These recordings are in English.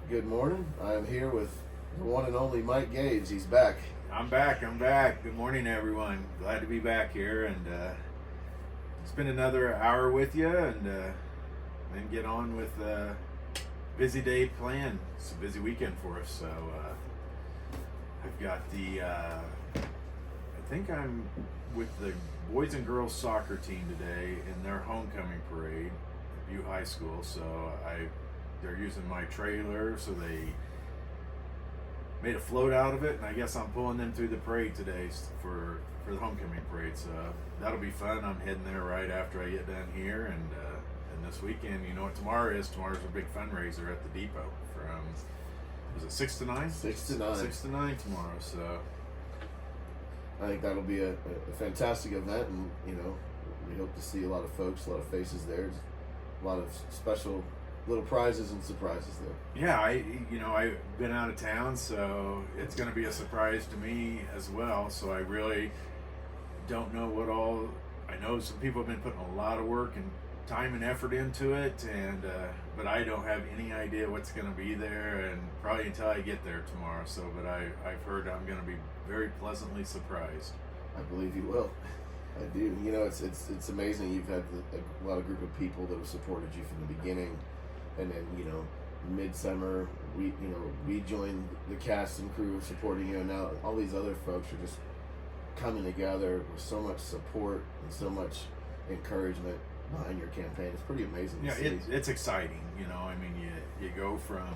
Good morning. I am here with the one and only Mike Gage. He's back. I'm back. Good morning, everyone. Glad to be back here and spend another hour with you and then get on with busy day planned. It's a busy weekend for us. So I've got I think I'm with the boys and girls soccer team today in their homecoming parade at Butte High School. So they're using my trailer, so they made a float out of it, and I guess I'm pulling them through the parade today for the homecoming parade. So that'll be fun. I'm heading there right after I get done here, and this weekend, you know what tomorrow is? Tomorrow's a big fundraiser at the depot from, was it 6 to 9? 6 to 9. 6 to 9 tomorrow. So I think that'll be a fantastic event, and you know, we hope to see a lot of folks, a lot of faces there. There's a lot of special little prizes and surprises there. Yeah, I've been out of town, so it's going to be a surprise to me as well. So I really don't know what all. I know some people have been putting a lot of work and time and effort into it, and but I don't have any idea what's going to be there, and probably until I get there tomorrow. So, but I've heard I'm going to be very pleasantly surprised. I believe you will. I do. You know, it's amazing. You've had a lot of group of people that have supported you from the beginning. And then, you know, midsummer, we joined the cast and crew supporting you, and now all these other folks are just coming together with so much support and so much encouragement behind your campaign. It's pretty amazing. Yeah, it's exciting. You know, I mean, you go from,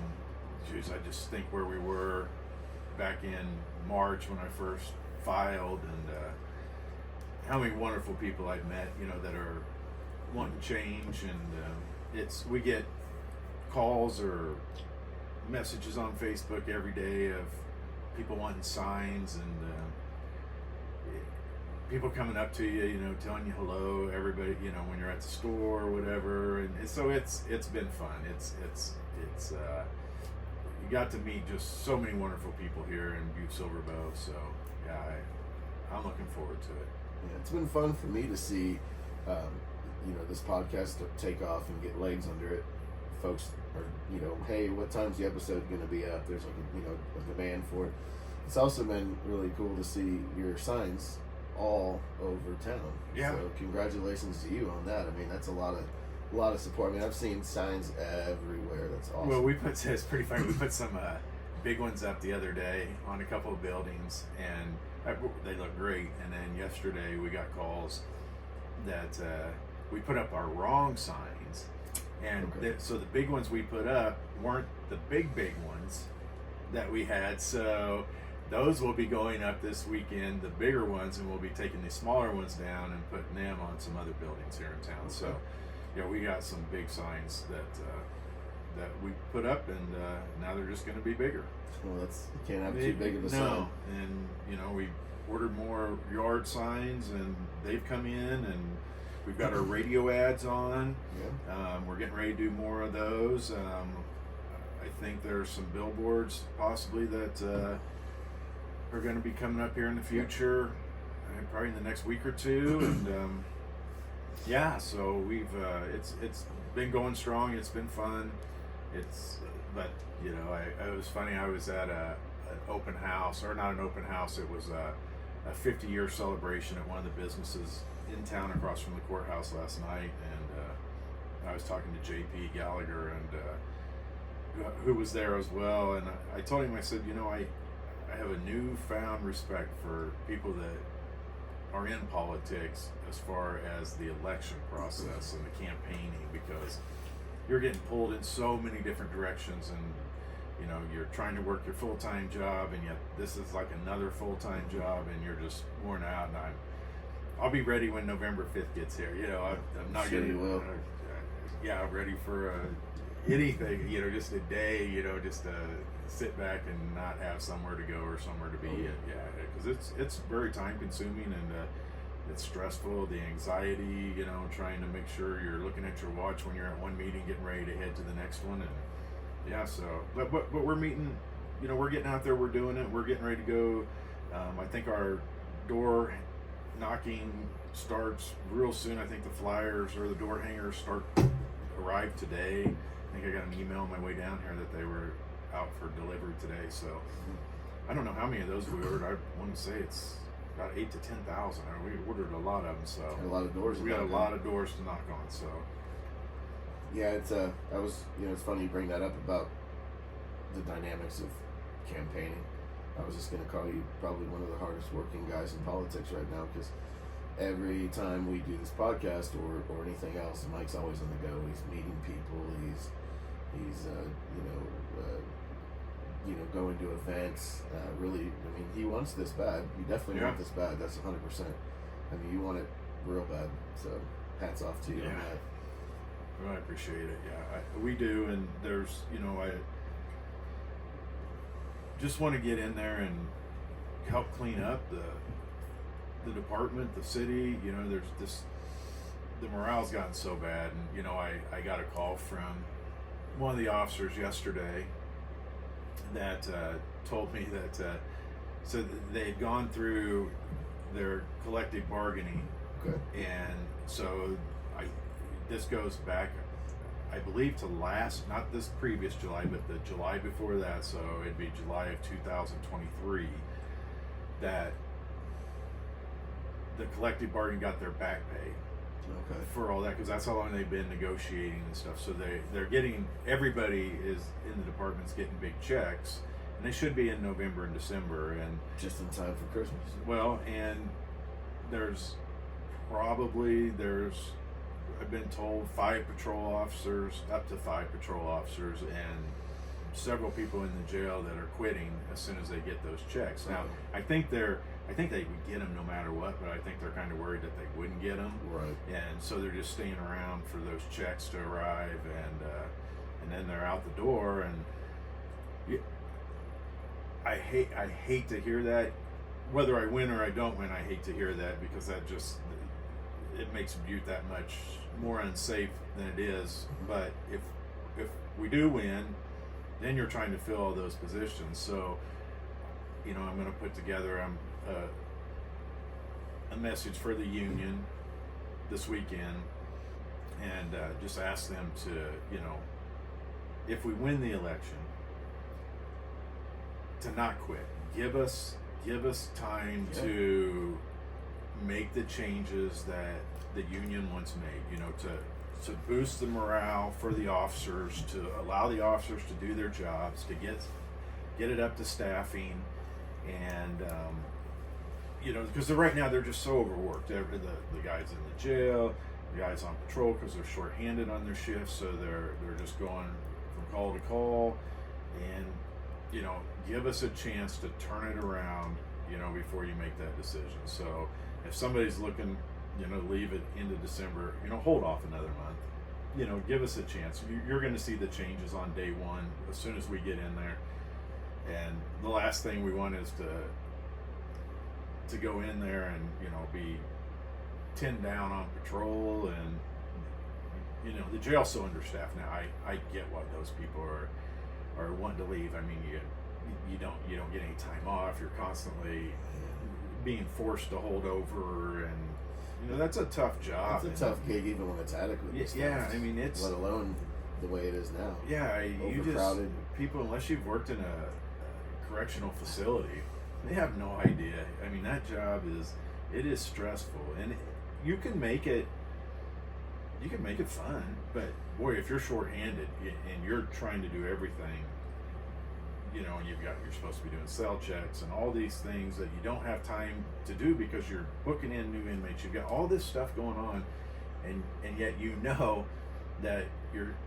I just think where we were back in March when I first filed, and how many wonderful people I've met, you know, that are wanting change, and we get calls or messages on Facebook every day of people wanting signs, and people coming up to you, you know, telling you hello, everybody, you know, when you're at the store or whatever, and so it's been fun. It's you got to meet just so many wonderful people here in Butte Silver Bow. So yeah, I'm looking forward to it. Yeah, it's been fun for me to see, this podcast take off and get legs under it. Folks are, you know, hey, what time's the episode going to be up? There's like a demand for it. It's also been really cool to see your signs all over town. Yeah. So congratulations to you on that. I mean, that's a lot of support. I mean, I've seen signs everywhere. That's awesome. Well, it's pretty funny. We put some big ones up the other day on a couple of buildings, and they look great. And then yesterday we got calls that we put up our wrong signs. And okay. So the big ones we put up weren't the big ones that we had. So those will be going up this weekend, the bigger ones, and we'll be taking the smaller ones down and putting them on some other buildings here in town. Okay. So, yeah, we got some big signs that we put up, and now they're just going to be bigger. Well, you can't have too big of a sign. No, and you know, we ordered more yard signs, and they've come in, and we've got our radio ads on. Yeah. We're getting ready to do more of those. I think there's some billboards possibly that are going to be coming up here in the future, probably in the next week or two. And yeah, so we've it's been going strong. It's been fun. But you know, it was funny. I was at an open house, or not an open house. It was a 50-year celebration at one of the businesses in town across from the courthouse last night, and I was talking to JP Gallagher, and who was there as well, and I told him, I said, you know, I have a newfound respect for people that are in politics as far as the election process and the campaigning, because you're getting pulled in so many different directions, and you know, you're trying to work your full-time job, and yet this is like another full-time job, and you're just worn out. And I'll be ready when November 5th gets here. You know, I'm not sure you will. I'm ready for anything. You know, just a day. You know, just to sit back and not have somewhere to go or somewhere to be. Yeah, because it's very time-consuming, and it's stressful. The anxiety. You know, trying to make sure you're looking at your watch when you're at one meeting, getting ready to head to the next one, and yeah. So, but we're meeting. You know, we're getting out there. We're doing it. We're getting ready to go. I think our door knocking starts real soon. I think the flyers or the door hangers arrive today. I think I got an email on my way down here that they were out for delivery today. So I don't know how many of those we ordered. I want to say it's about 8,000 to 10,000. We ordered a lot of them, so a lot of doors. We got a lot of doors to knock on. So yeah, it's it's funny you bring that up about the dynamics of campaigning. I was just going to call you probably one of the hardest working guys in politics right now, because every time we do this podcast or anything else, Mike's always on the go. He's meeting people. He's going to events. Really, I mean, he wants this bad. You definitely want this bad. That's 100%. I mean, you want it real bad. So hats off to you on that. Well, I appreciate it. Yeah, we do. And there's, I just want to get in there and help clean up the department, the city. There's the morale's gotten so bad, and I got a call from one of the officers yesterday that told me that so they had gone through their collective bargaining, and so this goes back, I believe, to not this previous July, but the July before that. So it'd be July of 2023 that the collective bargaining got their back pay for all that, because that's how long they've been negotiating and stuff. So they're getting, everybody is in the department's getting big checks, and they should be in November and December, and just in time for Christmas. Well, and there's I've been told up to 5 patrol officers, and several people in the jail that are quitting as soon as they get those checks. Now, I think they would get them no matter what, but I think they're kind of worried that they wouldn't get them. Right. And so they're just staying around for those checks to arrive, and then they're out the door. And I hate to hear that. Whether I win or I don't win, I hate to hear that, because it makes Butte that much more unsafe than it is. But if we do win, then you're trying to fill all those positions. So, I'm going to put together a message for the union this weekend, and just ask them to, if we win the election, to not quit. Give us time to make the changes that the union wants made, to boost the morale for the officers, to allow the officers to do their jobs, to get it up to staffing, and because right now they're just so overworked. The guys in the jail, the guys on patrol, because they're shorthanded on their shifts, so they're just going from call to call, and give us a chance to turn it around, before you make that decision. So if somebody's looking, leave it into December, hold off another month, give us a chance. You're going to see the changes on day one as soon as we get in there. And the last thing we want is to go in there and, be 10 down on patrol, and, the jail's so understaffed now. I get why those people are wanting to leave. I mean, you don't get any time off. You're constantly being forced to hold over, and that's a tough job. It's a tough gig, even when it's adequate. Yeah, I mean, it's let alone the way it is now. Yeah, overcrowded. People, unless you've worked in a correctional facility, they have no idea. I mean, that job is stressful, and you can make it fun, but boy, if you're shorthanded and you're trying to do everything, and you're supposed to be doing cell checks and all these things that you don't have time to do because you're booking in new inmates. You've got all this stuff going on, and yet that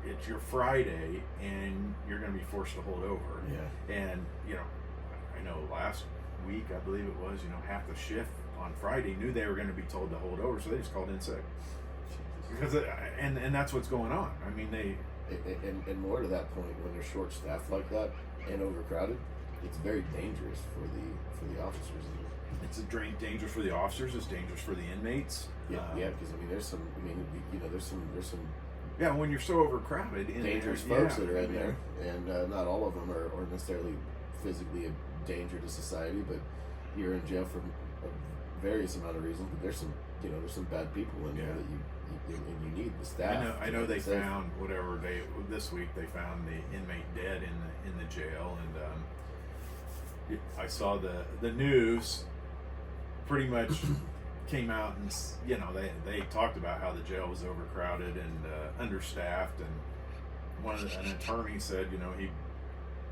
it's your Friday and you're going to be forced to hold over. Yeah. And I know last week, I believe it was, half the shift on Friday knew they were going to be told to hold over, so they just called in sick. Because and that's what's going on. I mean, and more to that point, when they're short staffed like that and overcrowded, it's very dangerous for the officers. It's dangerous for the officers. It's dangerous for the inmates. Yeah, because there's some. There's some. Yeah, when you're so overcrowded, dangerous folks that are in there, and not all of them are necessarily physically a danger to society, but you're in jail for a various amount of reasons. But there's some bad people in there that you need the staff. I know they found this week they found the inmate dead in the jail, and I saw the news pretty much came out, and they talked about how the jail was overcrowded and understaffed, and an attorney said he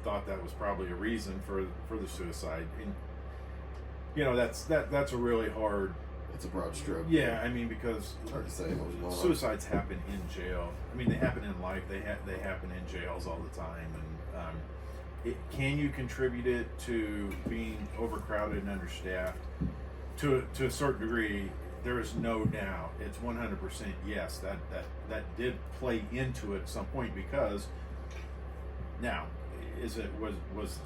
thought that was probably a reason for the suicide, and that's a really hard. It's a broad stroke. Yeah, I mean, because hard to say what was suicides happen in jail. I mean, they happen in life. They happen in jails all the time. And can you contribute it to being overcrowded and understaffed? To a certain degree, there is no doubt. It's 100% yes. That did play into it at some point, because now was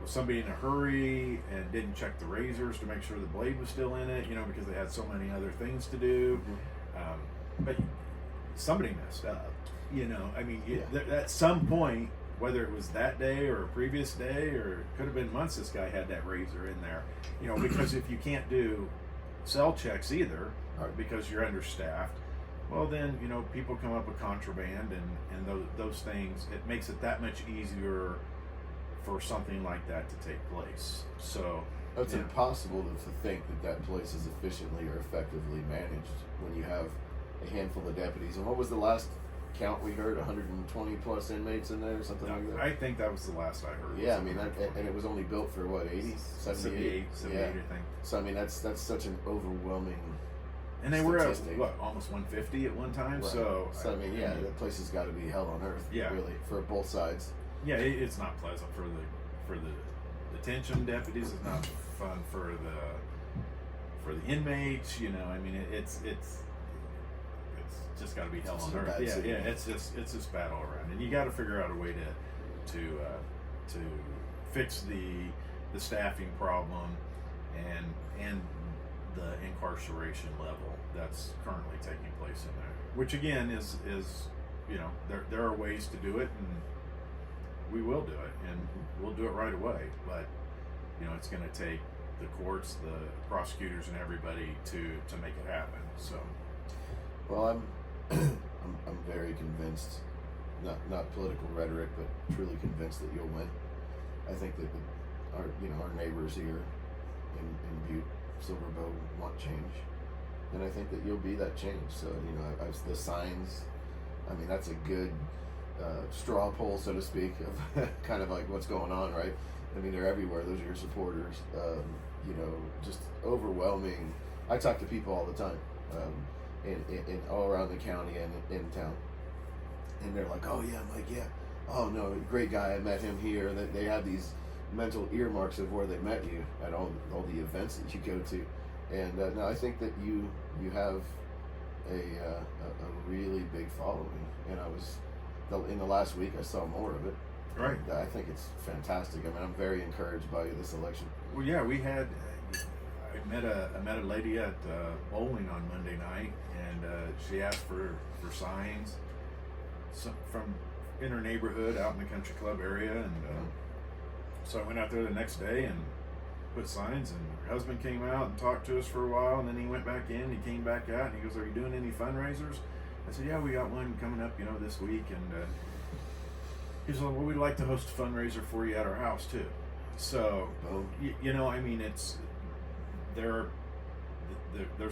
somebody in a hurry and didn't check the razors to make sure the blade was still in it, because they had so many other things to do. Mm-hmm. But somebody messed up, I mean, at some point, whether it was that day or a previous day, or it could have been months, this guy had that razor in there, because if you can't do cell checks either, right, because you're understaffed, well then, people come up with contraband and those things. It makes it that much easier for something like that to take place. So it's impossible to think that place is efficiently or effectively managed when you have a handful of deputies. And what was the last count we heard? 120 plus inmates in there, or something like that? I think that was the last I heard. Yeah, I mean, and it was only built for what, 80, 78, yeah. I think. So I mean, that's such an overwhelming. And they were at almost 150 at one time. Right. So I mean, that place has got to be hell on earth. Yeah, really, for both sides. Yeah, it's not pleasant for the detention deputies. It's not fun for the inmates. I mean, it's just got to be hell on earth. Yeah, it's just bad all around, and you got to figure out a way to fix the staffing problem and the incarceration level that's currently taking place in there. Which again is there are ways to do it, and we will do it, and we'll do it right away. But it's going to take the courts, the prosecutors, and everybody to make it happen. So, well, I'm very convinced, not political rhetoric, but truly convinced that you'll win. I think that our neighbors here in Butte Silver Bow want change, and I think that you'll be that change. So the signs. I mean, that's a good straw poll, so to speak, of kind of like what's going on, right? I mean, they're everywhere. Those are your supporters. Just overwhelming. I talk to people all the time, in all around the county and in town, and they're like, "Oh yeah, Mike, yeah. Oh no, great guy. I met him here." And they have these mental earmarks of where they met you at all the events that you go to, and no, I think that you have a really big following, and in the last week I saw more of it. Right. And I think it's fantastic. I mean, I'm very encouraged by this election. Well, yeah, we had. I met a lady at bowling on Monday night, and she asked for signs from in her neighborhood out in the country club area, and so I went out there the next day and put signs, and her husband came out and talked to us for a while, and then he went back in, he came back out, and he goes, "Are you doing any fundraisers?" I said, "Yeah, we got one coming up, this week," and he said, "Well, we'd like to host a fundraiser for you at our house too." So, I mean, it's there's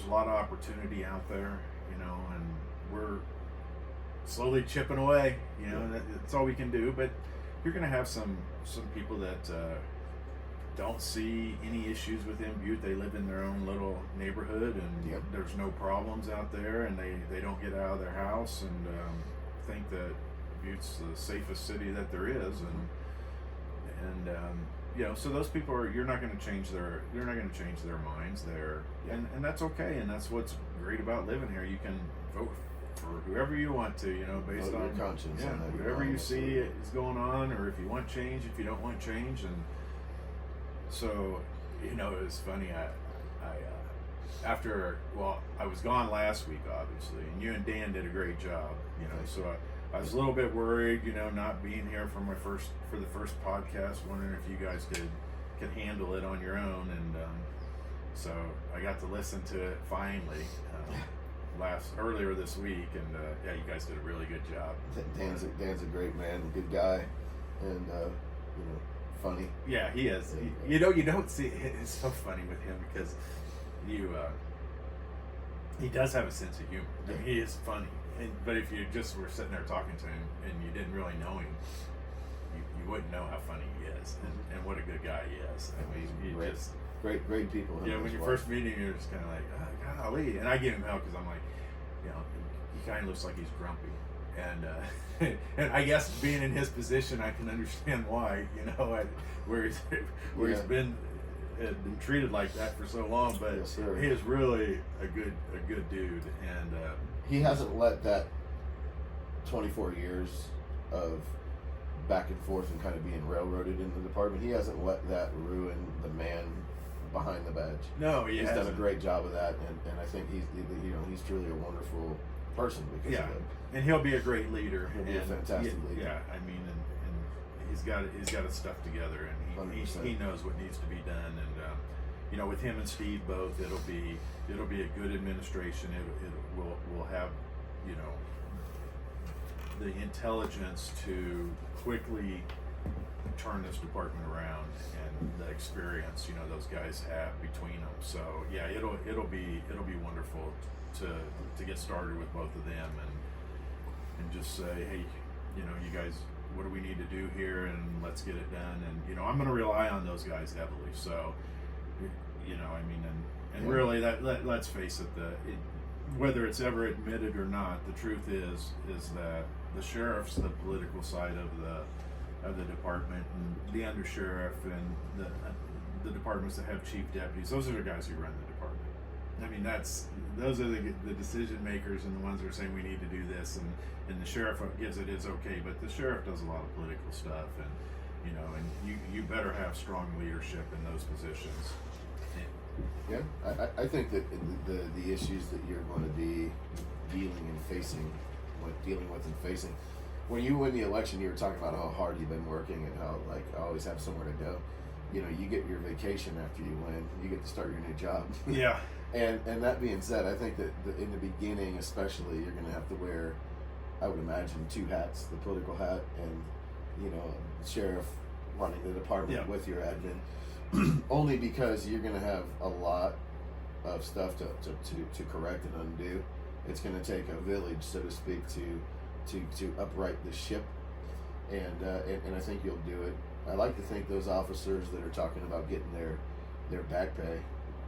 a lot of opportunity out there, and we're slowly chipping away. That's all we can do. But you're going to have some people that don't see any issues within Butte. They live in their own little neighborhood, and there's no problems out there, and they don't get out of their house and think that Butte's the safest city that there is, and so those people you're not going to change their minds there, and that's okay, and that's what's great about living here. You can vote for whoever you want to, based on your conscience, whatever you see is going on, or if you want change, if you don't want change. And so it was funny. I was gone last week, obviously, and you and Dan did a great job, so I was a little bit worried, not being here for the first podcast, wondering if you guys could handle it on your own, and so I got to listen to it finally earlier this week, and you guys did a really good job. Dan's a great man, good guy, and funny. Yeah, he is. And, You don't see. It's so funny with him because he does have a sense of humor. I mean, he is funny. But if you just were sitting there talking to him and you didn't really know him, you wouldn't know how funny he is and what a good guy he is. I mean, he great, just great people. when you first meet him, you're just kind of like, oh, golly. And I give him hell because I'm like, he kind of looks like he's grumpy. And and I guess being in his position, I can understand why. Where he's been treated like that for so long. But yes, sir. he is really a good dude, and he hasn't let that 24 years of back and forth and kind of being railroaded in the department. He hasn't let that ruin the man behind the badge. No, he's done a great job of that, and I think he's truly a wonderful person because of it. And he'll be a great leader. He'll be a fantastic leader. Yeah, I mean, and he's got his stuff together, and he knows what needs to be done. And with him and Steve both, it'll be a good administration. We'll have the intelligence to quickly turn this department around, and the experience those guys have between them. So yeah, it'll be wonderful to get started with both of them and just say, hey, you guys, what do we need to do here, and let's get it done. And I'm going to rely on those guys heavily. So I mean, and really, let's face it, whether it's ever admitted or not, the truth is that the sheriff's the political side of the department, and the undersheriff and the departments that have chief deputies, those are the guys who run the department. I mean, those are the decision makers and the ones that are saying we need to do this, and the sheriff gives it is okay, but the sheriff does a lot of political stuff, and and you better have strong leadership in those positions. Yeah, I think that the issues that you're going to be dealing with and facing, when you win the election, you were talking about how hard you've been working and how I always have somewhere to go. You get your vacation after you win. You get to start your new job. Yeah. And that being said, I think that in the beginning, especially, you're going to have to wear, I would imagine, two hats: the political hat and sheriff running the department with your admin. Only because you're going to have a lot of stuff to correct and undo. It's going to take a village, so to speak, to upright the ship, and I think you'll do it. I like to think those officers that are talking about getting their back pay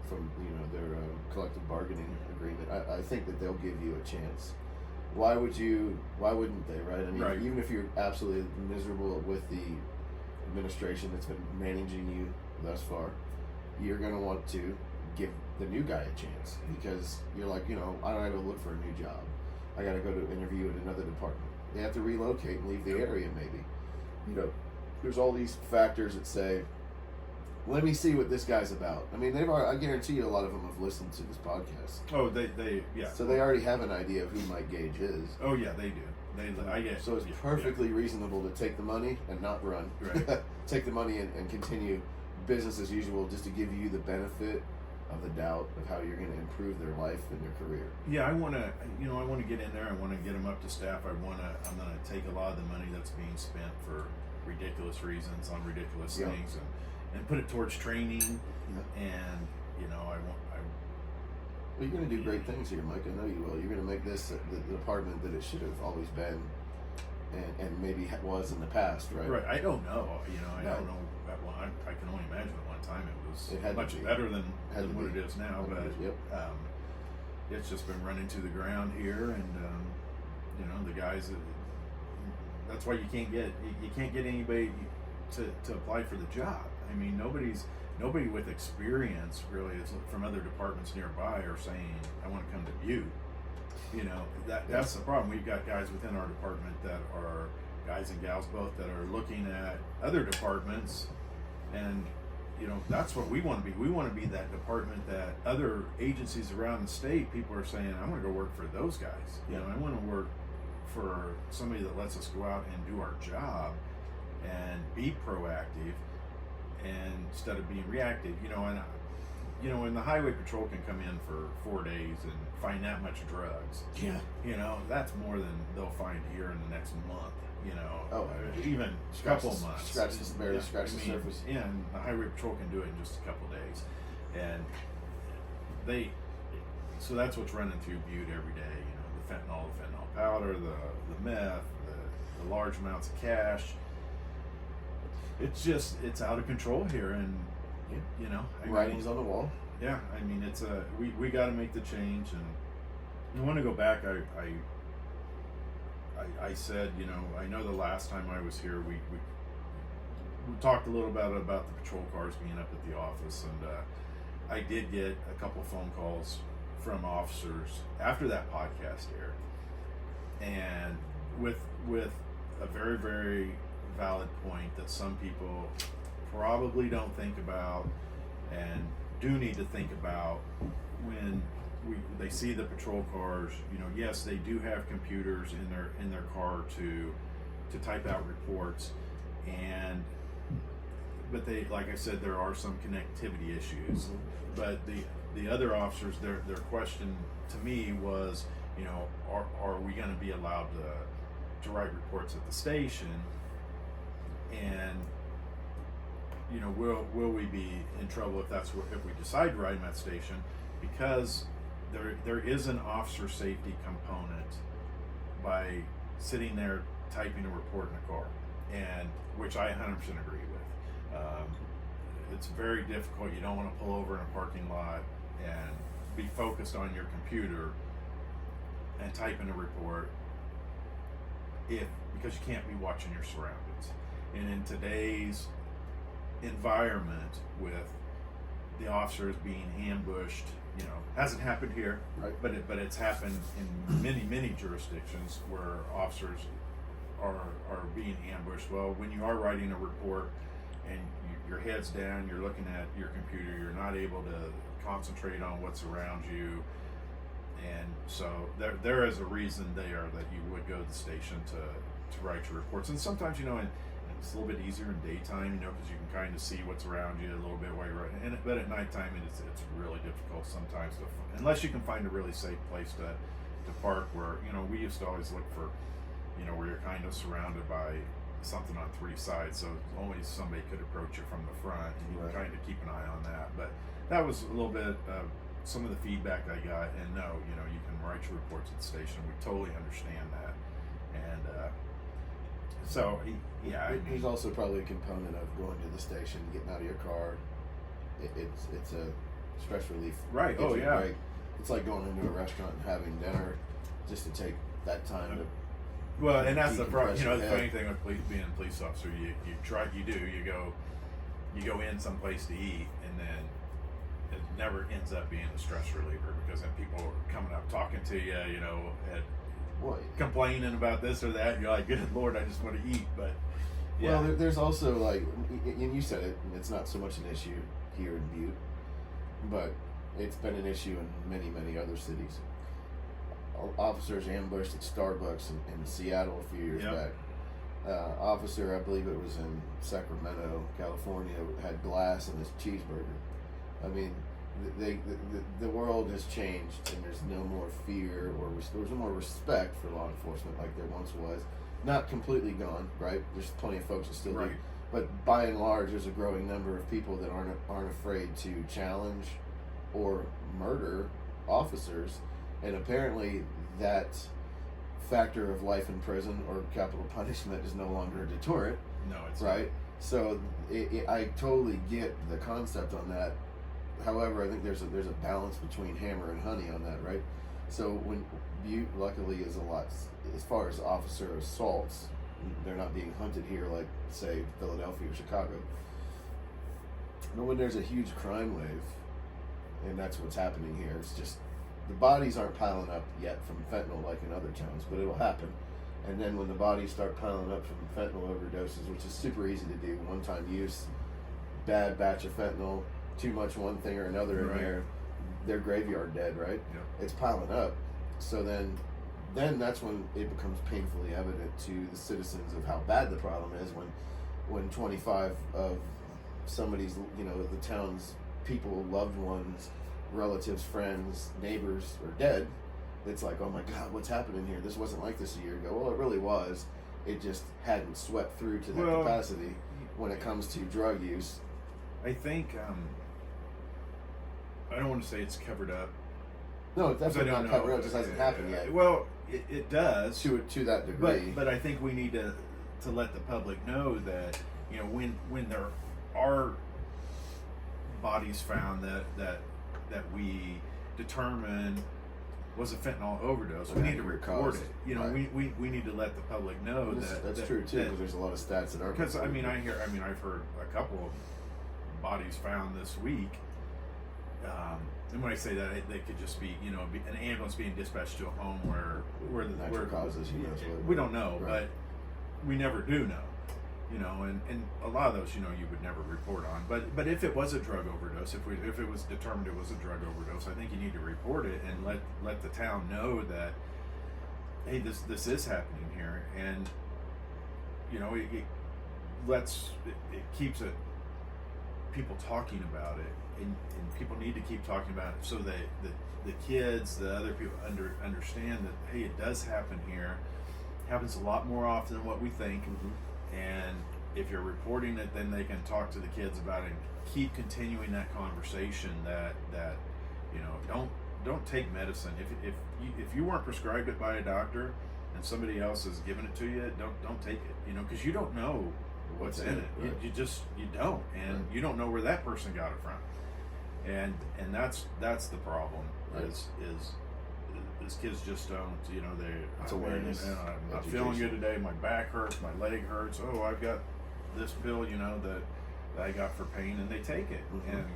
from their collective bargaining agreement, I think that they'll give you a chance. Why wouldn't they, right? I mean, even if you're absolutely miserable with the administration that's been managing you thus far, you're going to want to give the new guy a chance, because you're like, I gotta go look for a new job. I gotta go to interview at another department. They have to relocate and leave the area, maybe. There's all these factors that say, let me see what this guy's about. I mean, I guarantee you a lot of them have listened to this podcast. Oh, they yeah. So they already have an idea of who Mike Gage is. Oh yeah, they do. So it's perfectly reasonable to take the money and not run. Right. Take the money and continue business as usual, just to give you the benefit of the doubt of how you're going to improve their life and their career. Yeah, I want to get in there. I want to get them up to staff. I'm going to take a lot of the money that's being spent for ridiculous reasons on ridiculous things and put it towards training. Yeah. And Well, you're going to do great things here, Mike. I know you will. You're going to make this the department that it should have always been, and maybe was in the past, right? Right. I don't know. I don't know. Well, I can only imagine at one time it was much better than what it is now. But it's just been running to the ground here, and the guys. That's why you can't get anybody to apply for the job. I mean, nobody with experience really is from other departments nearby are saying, I want to come to Butte. That's the problem. We've got guys within our department that are guys and gals both that are looking at other departments, and that's what we want to be. We want to be that department that other agencies around the state, people are saying, I want to go work for those guys. I want to work for somebody that lets us go out and do our job and be proactive, and instead of being reactive. And the highway patrol can come in for 4 days and find that much drugs. Yeah. That's more than they'll find here in the next month. you know, Oh, even a couple of months. Barely scratch the surface. Yeah, and the highway patrol can do it in just a couple of days, and so that's what's running through Butte every day. You know, the fentanyl powder, the meth, the large amounts of cash. It's out of control here, and you know, writing's on the wall. Yeah, I mean, it's we got to make the change, and I want to go back. I said, you know, I know the last time I was here, we talked a little bit about the patrol cars being up at the office, and I did get a couple phone calls from officers after that podcast aired, and with a very, very valid point that some people probably don't think about and do need to think about when they see the patrol cars. You know, yes, they do have computers in their car to type out reports, but they, like I said, there are some connectivity issues. But the other officers, their question to me was, you know, are we going to be allowed to write reports at the station, and you know, will we be in trouble if we decide to ride them at the station, because there is an officer safety component by sitting there typing a report in a car, and which I 100% agree with. It's very difficult. You don't want to pull over in a parking lot and be focused on your computer and type in a report because you can't be watching your surroundings. And in today's environment, with the officers being ambushed, you know, hasn't happened here, right? But it's happened in many jurisdictions where officers are being ambushed. Well, when you are writing a report and your head's down, you're looking at your computer, you're not able to concentrate on what's around you, and so there is a reason there that you would go to the station to write your reports. And sometimes, you know, and it's a little bit easier in daytime, you know, because you can kind of see what's around you a little bit while you're writing. But at nighttime, it's really difficult sometimes unless you can find a really safe place to park. Where, you know, we used to always look for, you know, where you're kind of surrounded by something on three sides, so only somebody could approach you from the front, and you can kind of keep an eye on that. But that was a little bit some of the feedback I got. And no, you know, you can write your reports at the station. We totally understand that. And so yeah, there's also probably a component of going to the station, getting out of your car. It's a stress relief. Right. Oh yeah. Break. It's like going into a restaurant and having dinner, just to take that time to. Well, and that's the problem. You know, the funny thing with being a police officer, you go in someplace to eat, and then it never ends up being a stress reliever, because then people are coming up talking to you, you know, complaining about this or that. You're like, good Lord, I just want to eat. But yeah. Well, there's also, like, and you said it, and it's not so much an issue here in Butte, but it's been an issue in many other cities. Officers ambushed at Starbucks in Seattle a few years back. Officer, I believe it was in Sacramento, California, had glass in his cheeseburger. I mean, the world has changed, and there's no more fear, or there's no more respect for law enforcement like there once was. Not completely gone, right? There's plenty of folks that still do, but by and large, there's a growing number of people that aren't afraid to challenge or murder officers. And apparently that factor of life in prison or capital punishment is no longer a deterrent. No, it's right. Not. So I totally get the concept on that. However, I think there's a balance between hammer and honey on that, right? So when Butte, luckily, is a lot, as far as officer assaults, they're not being hunted here like, say, Philadelphia or Chicago. But when there's a huge crime wave, and that's what's happening here, it's just the bodies aren't piling up yet from fentanyl like in other towns, but it'll happen. And then when the bodies start piling up from fentanyl overdoses, which is super easy to do, one-time use, bad batch of fentanyl, too much one thing or another in there, they're graveyard dead, right? Yep. It's piling up. So then that's when it becomes painfully evident to the citizens of how bad the problem is, when 25 of somebody's, you know, the town's people, loved ones, relatives, friends, neighbors are dead. It's like, oh my God, what's happening here? This wasn't like this a year ago. Well, it really was. It just hadn't swept through to that Well, capacity when it comes to drug use. I think I don't want to say it's covered up. No, it's 'Cause I definitely don't not know. covered up. It just hasn't happened yet. Well, it does To that degree. but I think we need to let the public know that, you know, when there are bodies found that we determine was a fentanyl overdose, we need to report it. You know, right. we need to let the public know That's true too, because there's a lot of stats that are. because I've heard a couple of bodies found this week. And when I say that, they could just be, you know, an ambulance being dispatched to a home where natural causes, who knows what. we don't know, Right. but we never do know, you know, and a lot of those, you know, you would never report on. But if it was a drug overdose, if it was determined it was a drug overdose, I think you need to report it and let the town know that, hey, this is happening here, and you know, it keeps people talking about it. And people need to keep talking about it so that the kids, the other people understand that, hey, it does happen here. It happens a lot more often than what we think. Mm-hmm. And if you're reporting it, then they can talk to the kids about it and keep continuing that conversation that you know, don't take medicine. If you weren't prescribed it by a doctor and somebody else has given it to you, don't take it, you know, because you don't know what's in it. Right. You don't, and Right. you don't know where that person got it from. And that's the problem. Right. Is kids just don't, you know, It's awareness, I'm not feeling good today, my back hurts, my leg hurts, oh, I've got this pill, you know, that I got for pain, and they take it. Mm-hmm. And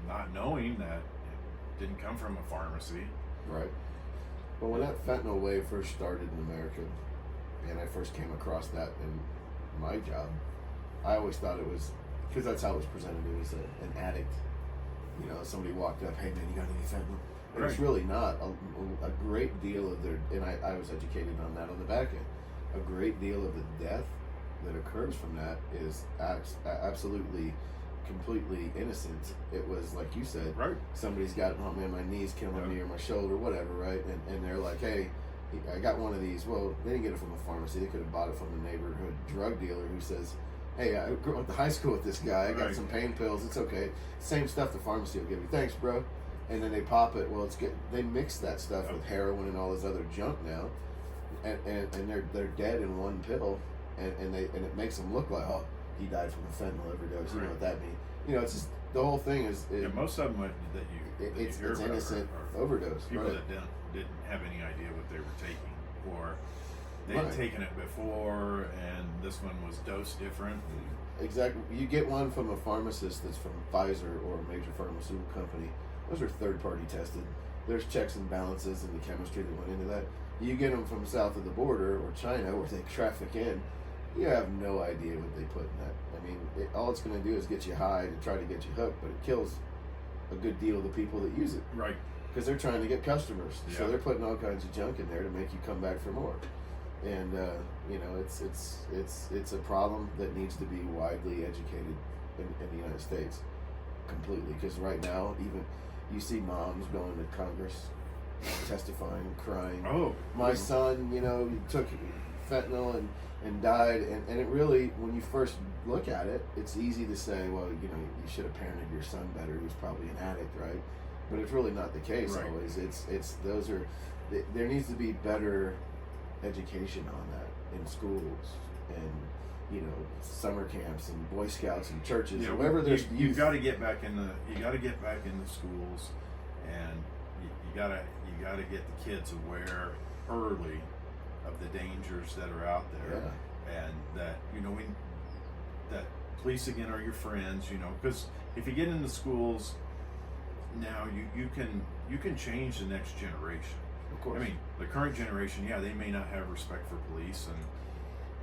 not knowing that it didn't come from a pharmacy. Right. Well, when that fentanyl wave first started in America, and I first came across that in my job, I always thought it was, because that's how it was presented to me, as an addict. You know, somebody walked up, hey man, you got any fentanyl? And Right. it's really not. A great deal of their, and I was educated on that on the back end, a great deal of the death that occurs from that is absolutely, completely innocent. It was, like you said, Right. somebody's got, oh man, my knee's killing Yeah. me, or my shoulder, whatever, right? And they're like, hey, I got one of these. Well, they didn't get it from a pharmacy. They could have bought it from a neighborhood drug dealer who says, hey, I went to high school with this guy. I got Right. some pain pills. It's okay. Same stuff the pharmacy will give you. Thanks, bro. And then they pop it. Well, they mix that stuff Yep. with heroin and all this other junk now, and they're dead in one pill, and it makes them look like, oh, he died from a fentanyl overdose. You know Right. what that means? You know, it's just the whole thing is. Yeah, most of them It's hear about innocent are overdose. people Right. that didn't have any idea what they were taking, or they'd Right. taken it before and this one was dosed different. Exactly. You get one from a pharmacist that's from Pfizer or a major pharmaceutical company. Those are third-party tested. There's checks and balances in the chemistry that went into that. You get them from south of the border or China, where they traffic in. You have no idea what they put in that. I mean, all it's going to do is get you high to try to get you hooked, but it kills a good deal of the people that use it Right. because they're trying to get customers. Yeah. So they're putting all kinds of junk in there to make you come back for more. And you know, it's a problem that needs to be widely educated in the United States completely. Because right now, even you see moms going to Congress testifying, crying. Oh, My son, you know, took fentanyl and died. And it really, when you first look at it, it's easy to say, well, you know, you should have parented your son better. He was probably an addict, right? But it's really not the case Right. always. There needs to be better education on that in schools and, you know, summer camps and Boy Scouts and churches, Yeah, wherever there's you've youth. got to get back in the schools, and you got to get the kids aware early of the dangers that are out there, and that, you know, that police again are your friends, you know, because if you get into schools now, you can change the next generation. Of course. I mean, the current generation, yeah, they may not have respect for police,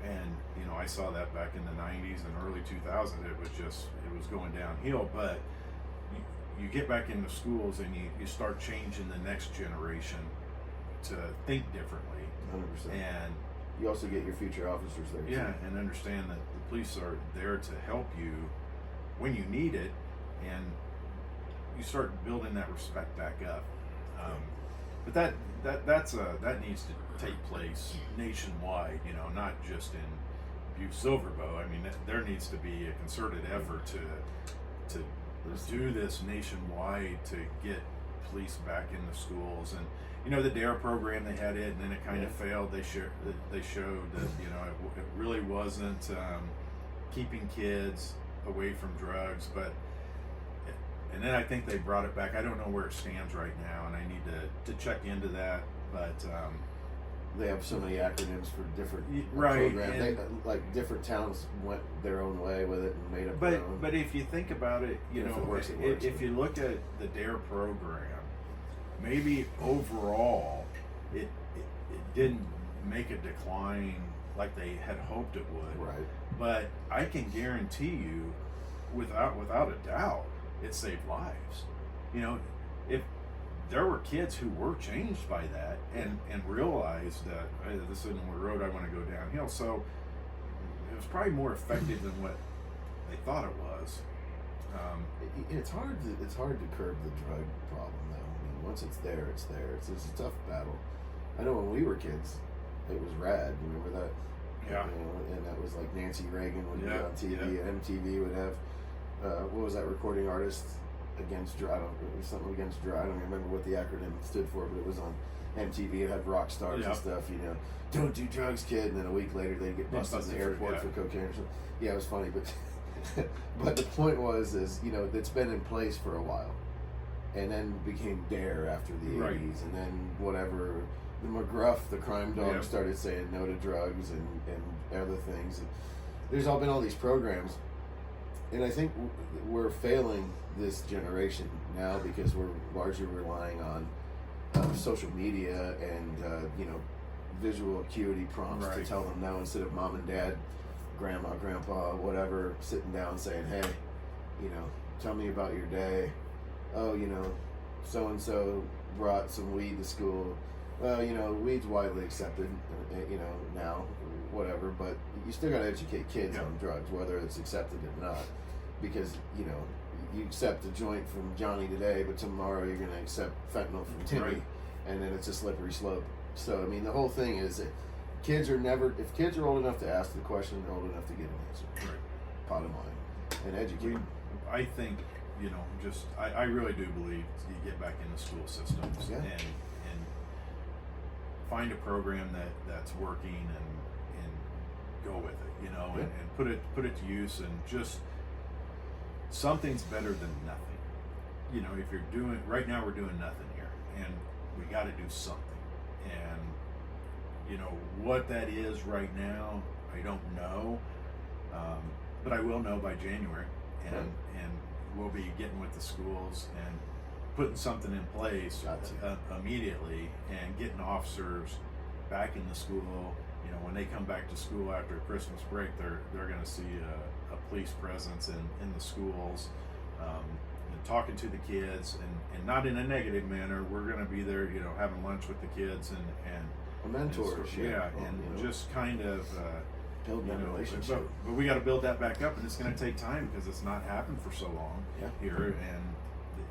and you know, I saw that back in the 90s and early 2000s. It was going downhill. But you get back into schools and you start changing the next generation to think differently. 100%. And You also get your future officers there. yeah, too. and understand that the police are there to help you when you need it, and you start building that respect back up. But that needs to take place nationwide. You know, not just in Butte Silver Bow. I mean, there needs to be a concerted effort to do this nationwide to get police back in the schools. And you know, the DARE program, they had it, and then it kind of failed. They showed that, you know, it really wasn't keeping kids away from drugs. And then I think they brought it back. I don't know where it stands right now, and I need to check into that. But they have so many acronyms for different right, programs. They, like different towns went their own way with it and made up their own. But if you think about it, you know, if it works, if you look at the DARE program, maybe overall it didn't make a decline like they had hoped it would. Right. But I can guarantee you, without a doubt, it saved lives. You know, if there were kids who were changed by that and realized that, hey, this isn't the road I want to go downhill. So it was probably more effective than what they thought it was. It's hard to curb the drug problem, though. I mean, once it's there, it's there. It's a tough battle. I know when we were kids, it was rad. Remember that? Yeah. You know, and that was like Nancy Reagan would be on TV, yeah. and MTV would have what was that, recording artists against drug? It was something against drug. I don't remember what the acronym stood for, but it was on MTV. It had rock stars and stuff. You know, don't do drugs, kid. And then a week later, they'd get busted in the airport for cocaine or something. Yeah, it was funny, but but the point is, you know, it's been in place for a while, and then became DARE after the 80s, and then whatever. The McGruff, the crime dog, started saying no to drugs and other things. And there's been all these programs, and I think we're failing this generation now because we're largely relying on social media and you know, visual acuity prompts to tell them no, instead of mom and dad, grandma, grandpa, whatever, sitting down saying, hey, you know, tell me about your day. Oh, you know, so and so brought some weed to school. Well, you know, weed's widely accepted, you know, now, whatever, but you still got to educate kids on drugs, whether it's accepted or not, because, you know, you accept a joint from Johnny today, but tomorrow you're going to accept fentanyl from Timmy, and then it's a slippery slope. So, I mean, the whole thing is that if kids are old enough to ask the question, they're old enough to get an answer. Right. Bottom line. And educate. I think, you know, I really do believe you get back in the school systems and find a program that's working and go with it, you know, and put it to use, and just something's better than nothing. You know, if you're doing right now, we're doing nothing here, and we got to do something. And you know what that is right now, I don't know, but I will know by January, and we'll be getting with the schools and putting something in place immediately, and getting officers back in the school. You know, when they come back to school after Christmas break, they're going to see a police presence in the schools, and talking to the kids, and not in a negative manner. We're going to be there, you know, having lunch with the kids and a mentorship. And just kind of build that relationship. But we got to build that back up, and it's going to take time because it's not happened for so long here, and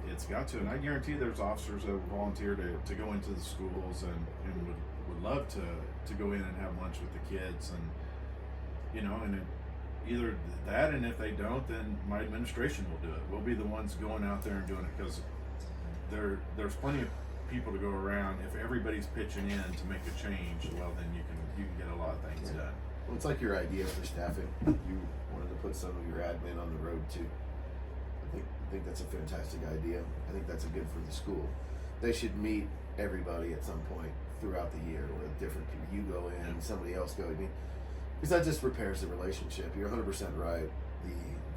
it's got to. And I guarantee there's officers that will volunteer to go into the schools and would love to go in and have lunch with the kids, and you know, and either that, and if they don't, then my administration will do it. We'll be the ones going out there and doing it, because there's plenty of people to go around. If everybody's pitching in to make a change, well, then you can get a lot of things done. Well, it's like your idea for staffing. You wanted to put some of your admin on the road too. I think that's a fantastic idea. I think that's good for the school. They should meet everybody at some point throughout the year with different people. You go in, somebody else go. I mean, because that just repairs the relationship. You're 100% right.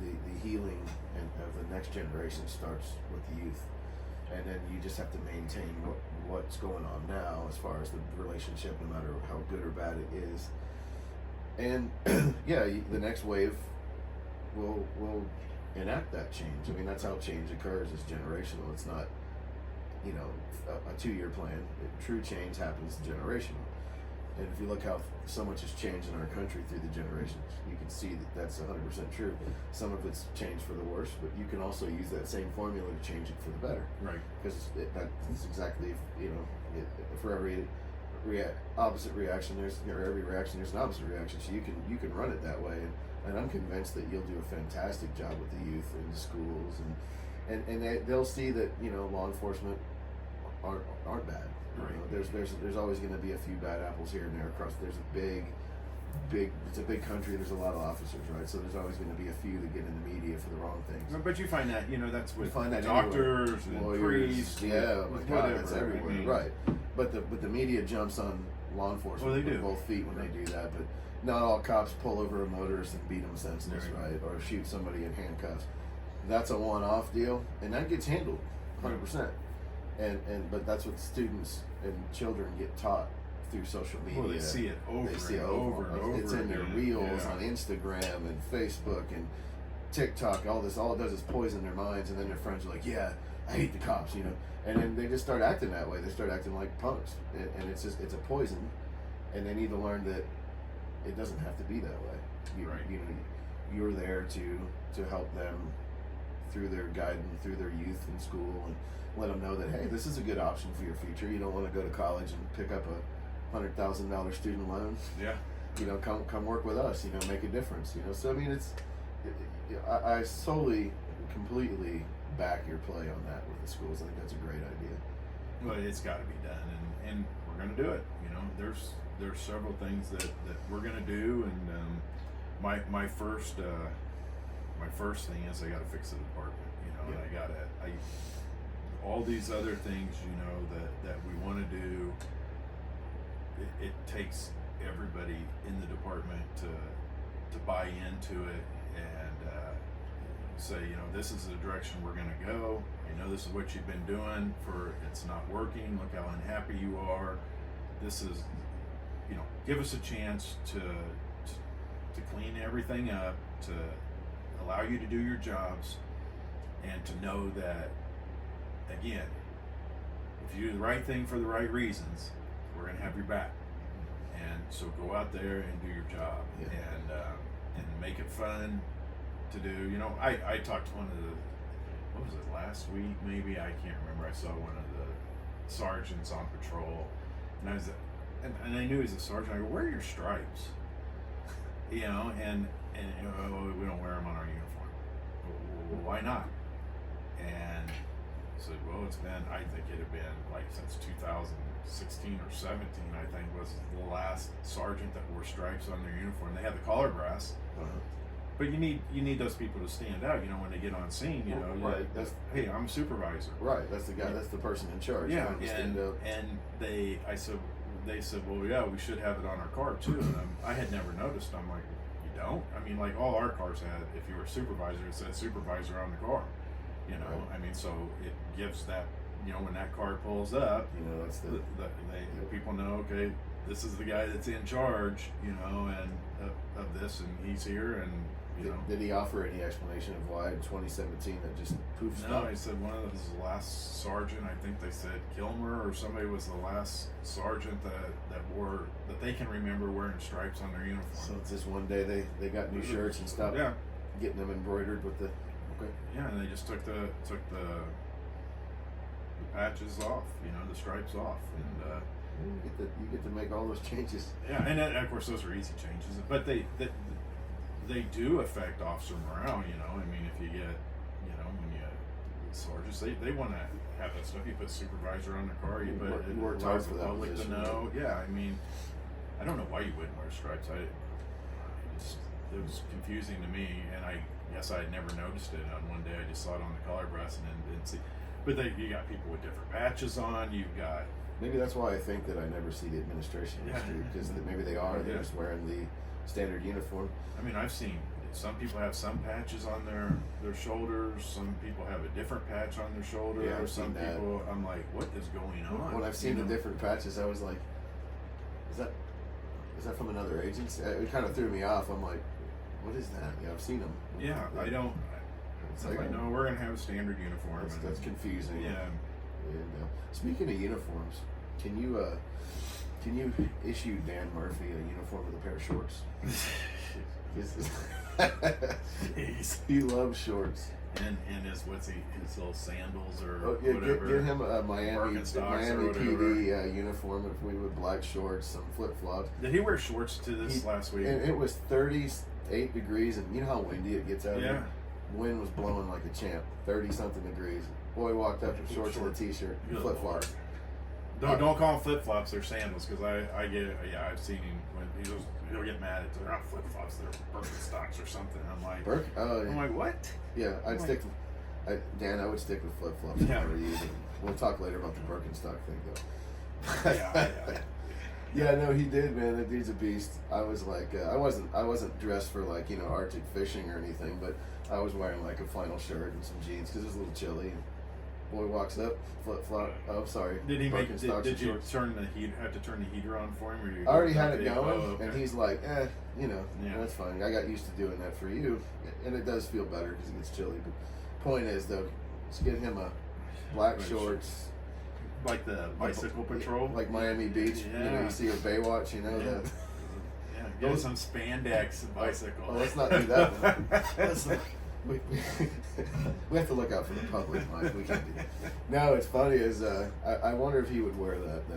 The healing of the next generation starts with the youth, and then you just have to maintain what's going on now as far as the relationship, no matter how good or bad it is. And the next wave will enact that change. I mean, that's how change occurs. It's generational. It's not, you know, a 2-year plan. True change happens generational. And if you look how so much has changed in our country through the generations, you can see that that's 100% true. Some of it's changed for the worse, but you can also use that same formula to change it for the better. Right. Because that's exactly, for every opposite reaction, every reaction there's an opposite reaction. So you can run it that way, and I'm convinced that you'll do a fantastic job with the youth in the schools, and they'll see that law enforcement aren't bad. Right. There's always going to be a few bad apples here and there across. There's a big it's a big country. There's a lot of officers, right? So there's always going to be a few that get in the media for the wrong things. But you find that that's with find that doctors and lawyers, priests. yeah, with my God, whatever. that's everywhere, I mean, right? But the media jumps on law enforcement Well, they with do. both feet when they do that. But not all cops pull over a motorist and beat them senseless, right? Or shoot somebody in handcuffs. That's a one-off deal, and that gets handled 100%. But that's what students and children get taught through social media. Well, they see it over and over and over. It's in their again. reels on Instagram and Facebook and TikTok. All it does is poison their minds, and then their friends are like, "Yeah, I hate the cops," and then they just start acting that way. They start acting like punks, and it's a poison. And they need to learn that it doesn't have to be that way. You're there to help them through their guidance, through their youth in school, and let them know that, hey, this is a good option for your future. You don't want to go to college and pick up a $100,000 student loan. Yeah. Come work with us. Make a difference. So I mean, I solely, completely back your play on that with the schools. I think that's a great idea. Well, it's got to be done, and we're going to do it. There's several things that we're going to do, and my first thing is I got to fix the department. And all these other things, that we want to do. It takes everybody in the department to buy into it and say, this is the direction we're going to go. This is what you've been doing it's not working. Look how unhappy you are. This is, give us a chance to clean everything up, to allow you to do your jobs, and to know that, again, if you do the right thing for the right reasons, we're going to have your back. And so go out there and do your job, and make it fun to do. I talked to one of the, what was it, last week maybe, I can't remember. I saw one of the sergeants on patrol, and and I knew he was a sergeant. I go, where are your stripes? And we don't wear them on our uniform. Well, why not? And I said, well, I think it had been like since 2016 or 17, I think, was the last sergeant that wore stripes on their uniform. They had the collar brass, but you need those people to stand out. When they get on scene, right. Hey, I'm a supervisor. Right. That's the guy. That's the person in charge. Yeah. And they said, well, yeah, we should have it on our car too. And I had never noticed. I'm like, you don't? I mean, like all our cars had, if you were a supervisor, it said supervisor on the car. Right. I mean, so it gives that, when that car pulls up, that's people know, okay, this is the guy that's in charge, and of this, and he's here, and Did he offer any explanation of why in 2017 that just poof stopped? No, he said one of them was the last sergeant. I think they said Kilmer or somebody was the last sergeant that they can remember wearing stripes on their uniform. So it's just one day they got new shirts and stopped getting them embroidered with the. Okay. Yeah, and they just took the patches off, the stripes off, and you get to make all those changes. Yeah, and of course those are easy changes, but they do affect officer morale. I mean, if you get, when you sergeants, they want to have that stuff. You put supervisor on the car. You worked hard for that public to position. know. Yeah, I mean, I don't know why you wouldn't wear stripes. It was confusing to me, and I guess I had never noticed it. On one day, I just saw it on the collar brass and then didn't see. But you got people with different patches on. You've got. Maybe that's why I think that I never see the administration in the street, because maybe they are. They're just wearing the standard uniform. I mean, I've seen some people have some patches on their shoulders. Some people have a different patch on their shoulder. Yeah, I've some seen that. people, I'm like, what is going on? When I've seen the different patches, I was like, is that from another agency? It kind of threw me off. I'm like, what is that? Yeah, I've seen them. Yeah, I don't. It's like, no, we're gonna have a standard uniform. That's confusing. Yeah. And speaking of uniforms, can you Can you issue Dan Murphy a uniform with a pair of shorts? Jeez. He loves shorts. And his his little sandals or Oh, yeah, whatever. get him a Miami Birkenstocks or PD uniform if we with black shorts, some flip flops. Did he wear shorts to this last week? And it was 38 degrees, and you know how windy it gets out Yeah. here? Wind was blowing like a champ, 30 something degrees. Boy walked up in shorts and a t-shirt, Good flip flops. Don't call them flip flops. They're sandals because I've seen him when he'll get mad at they're not flip flops. They're Birkenstocks or something. I'm like, I'm like, what? Yeah, I would stick with flip flops if I were you. We'll talk later about the Birkenstock thing though. Yeah. Yeah, no, he did, man. That dude's a beast. I was like, I wasn't dressed for like Arctic fishing or anything, but I was wearing like a flannel shirt and some jeans because it was a little chilly. And boy walks up, flip flop. Oh, sorry. Did he make? Did you shorts. turn the heat? Have to turn the heater on for him, or you? I already had it going, okay. and he's like, that's fine. I got used to doing that for you, and it does feel better because it gets chilly. But point is though, let's get him a black shorts. Like the bicycle patrol, like Miami Beach. Yeah. You see a Baywatch, that. Yeah, get him some spandex bicycle. Oh, let's not do that one. We have to look out for the public, Mike. We can't do that. No, it's funny is I wonder if he would wear that though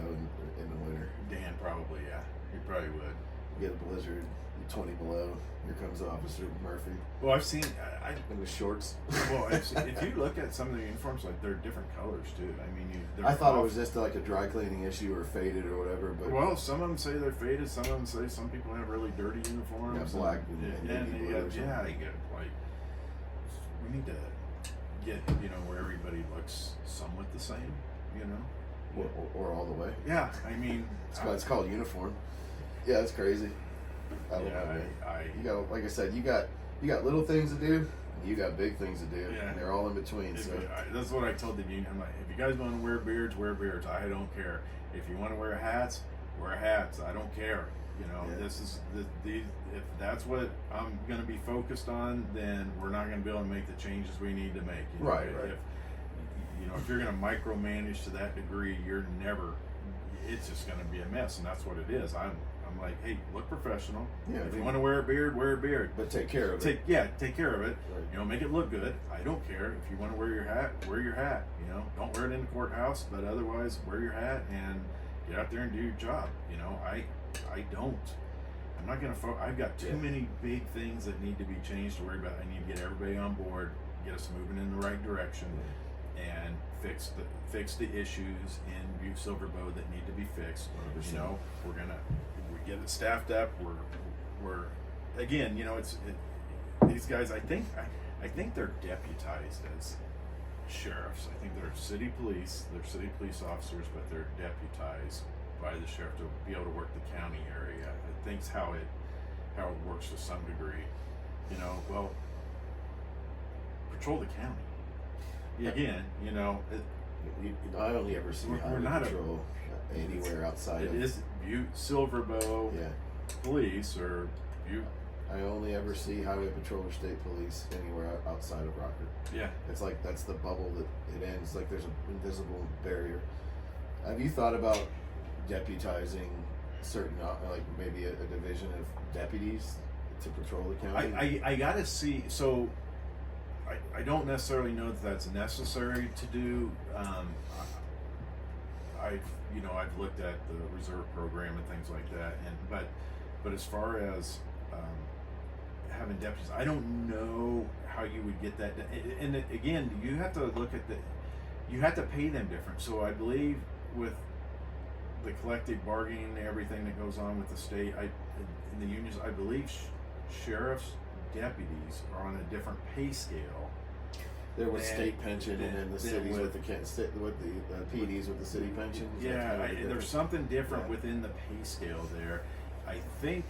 in the winter. Dan probably, yeah, he probably would. Get a blizzard, 20 below. Here comes Officer Murphy. Well, I've seen in the shorts. Well, if you look at some of the uniforms, like they're different colors too. I mean, I thought it was just like a dry cleaning issue or faded or whatever. But well, some of them say they're faded. Some of them say some people have really dirty uniforms. Yeah, black. And you get like we need to get where everybody looks somewhat the same. Or all the way. Yeah, I mean, it's called uniform. Yeah, that's crazy. You got, like I said, you got little things to do, and you got big things to do, and they're all in between. That's what I told the union. I'm like, if you guys want to wear beards, wear beards. I don't care. If you want to wear hats, wear hats. I don't care. This is if that's what I'm going to be focused on, then we're not going to be able to make the changes we need to make. Right. If you're going to micromanage to that degree, it's just going to be a mess, and that's what it is. I'm like, hey, look professional. Yeah, if you want to wear a beard, wear a beard. But take care of it. Take care of it. Right. Make it look good. I don't care. If you want to wear your hat, wear your hat. Don't wear it in the courthouse, but otherwise wear your hat and get out there and do your job. I don't. I'm not gonna. I've got too many big things that need to be changed to worry about. I need to get everybody on board, get us moving in the right direction, and fix the issues in Butte Silver Bow that need to be fixed. 100%. We get it staffed up. We're again. These guys. I think they're deputized as sheriffs. I think they're city police. They're city police officers, but they're deputized by the sheriff to be able to work the county area. I think's how it works to some degree. Patrol the county. Again, I only ever see highway patrol anywhere outside of. It is Butte Silver Bow police or Butte. I only ever see highway patrol or state police anywhere outside of Rocker. Yeah. It's like that's the bubble that it ends. Like there's an invisible barrier. Have you thought about deputizing certain, like maybe a division of deputies to patrol the county? I gotta see. So I don't necessarily know that that's necessary to do. I've looked at the reserve program and things like that, but as far as having deputies, I don't know how you would get that. And again, you have to look at you have to pay them different. So I believe with the collective bargaining and everything that goes on with the state, in the unions, I believe sheriffs, deputies are on a different pay scale. There was state pension, and then the cities with the PDs with the city pension. Yeah, there's something different within the pay scale there. I think,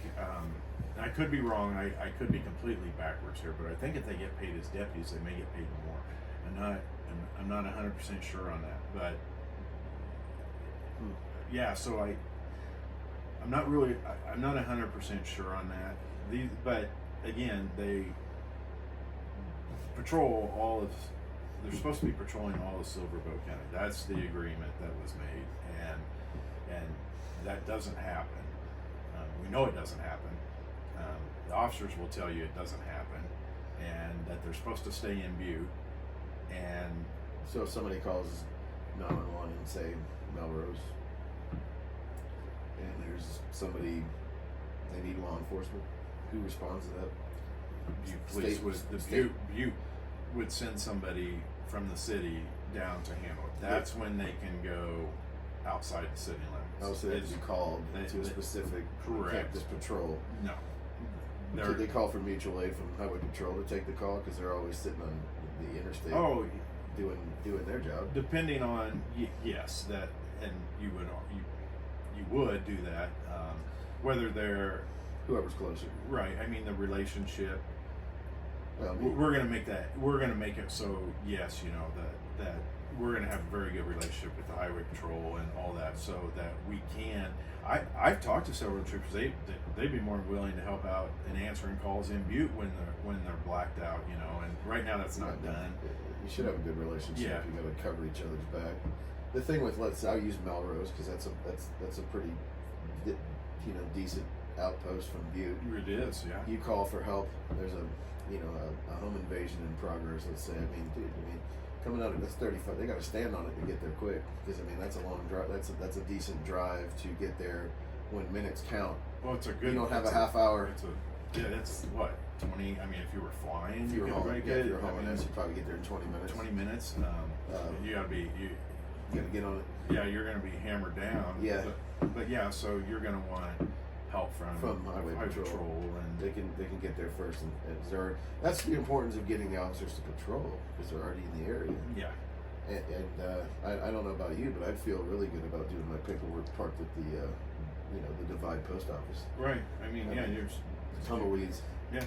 I could be wrong. I could be completely backwards here, but I think if they get paid as deputies, they may get paid more. I'm not 100% sure on that, but yeah. So I'm not 100% sure on that. But again, they patrol they're supposed to be patrolling all of Silver Bow County. That's the agreement that was made, and that doesn't happen. We know it doesn't happen. The officers will tell you it doesn't happen, and that they're supposed to stay in Butte. And so if somebody calls 911 and say Melrose, and there's somebody they need law enforcement, who responds to that? Butte would send somebody from the city down to handle it. That's when they can go outside the city limits. Oh, so they have to be called to a specific. Correct. This patrol. No. Could they call for mutual aid from highway patrol to take the call because they're always sitting on the interstate? Oh, doing their job. Depending on yes, that, and you would do that. Whether they're whoever's closer. Right. I mean, the relationship. Well, we're gonna make that. We're gonna make it so yes, that we're gonna have a very good relationship with the highway patrol and all that, so that we can. I've talked to several troopers. They'd be more than willing to help out in answering calls in Butte when they're blacked out, And right now that's not done. You should have a good relationship. Yeah. You got to cover each other's back. The thing with I'll use Melrose because that's a pretty decent outpost from Butte. It is, yeah. You call for help. There's a home invasion in progress. Let's say. Coming out of this 35, they got to stand on it to get there quick because that's a long drive. That's a decent drive to get there when minutes count. Well, it's a good. You don't have a half hour. That's what 20. I mean, if you were flying, if you were hauling, you'd probably get there in 20 minutes. 20 minutes. You gotta be. You gotta get on it. Yeah, you're gonna be hammered down. Yeah. But yeah, so you're gonna want help from highway patrol, and they can get there first. And that's the importance of getting the officers to patrol because they're already in the area. Yeah. And I don't know about you, but I'd feel really good about doing my paperwork parked at the the Divide post office. Right. You're tumbleweeds. Yeah.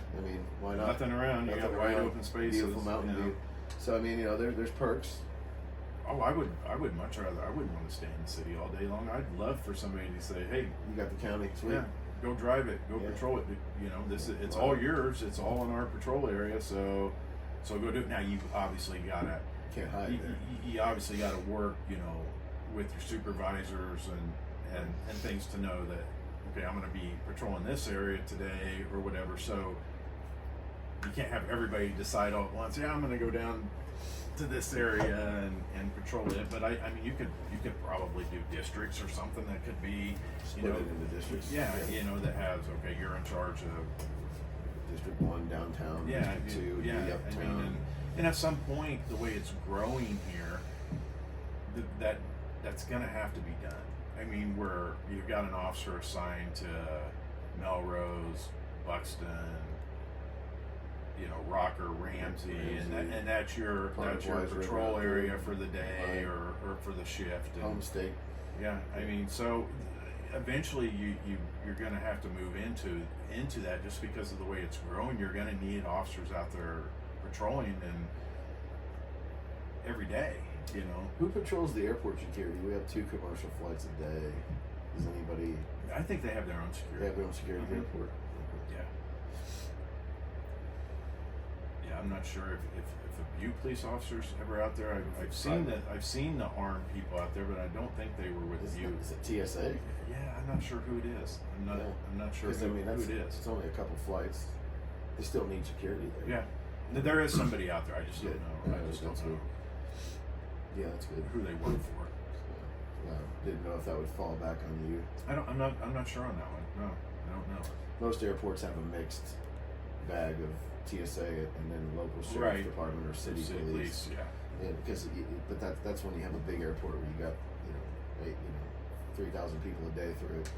Why not? Nothing around. You got wide open spaces. Beautiful mountain view. So there's perks. Oh, I would much rather. I wouldn't want to stay in the city all day long. I'd love for somebody to say, "Hey, you got the county, sweet. Yeah, go drive it, go patrol it. It's all yours. It's all in our patrol area. So go do it." Now you obviously gotta can't hide. You obviously gotta work, with your supervisors and things to know that okay, I'm gonna be patrolling this area today or whatever. So you can't have everybody decide all at once. Yeah, I'm gonna go down to this area and patrol it, but you could probably do districts or something that could be split it into districts. Yeah, that has you're in charge of District 1 downtown, yeah, District 2 yeah, uptown. And at some point the way it's growing here, that's gonna have to be done. Where you've got an officer assigned to Melrose, Buxton, Rocker, Ramsey, and that's your patrol area for the day or for the shift. Home state. Yeah, so eventually you're going to have to move into that just because of the way it's growing. You're going to need officers out there patrolling and every day. Who patrols the airport you carry? We have 2 commercial flights a day. Does anybody? I think they have their own security. They have their own security at the airport. Yeah. Yeah, I'm not sure if a Butte police officer's ever out there. I've seen the armed people out there, but I don't think they were with Butte. Is it TSA? Yeah, I'm not sure who it is. I'm not sure who it is. It's only a couple flights. They still need security there. Yeah, there is somebody out there. I just don't know. I just don't know. Yeah, that's good. Who they work for. Didn't know if that would fall back on you. I'm not sure on that one. No, I don't know. Most airports have a mixed bag of TSA and then local sheriff department or city police. Yeah. But that's when you have a big airport where you got 3,000 people a day through it.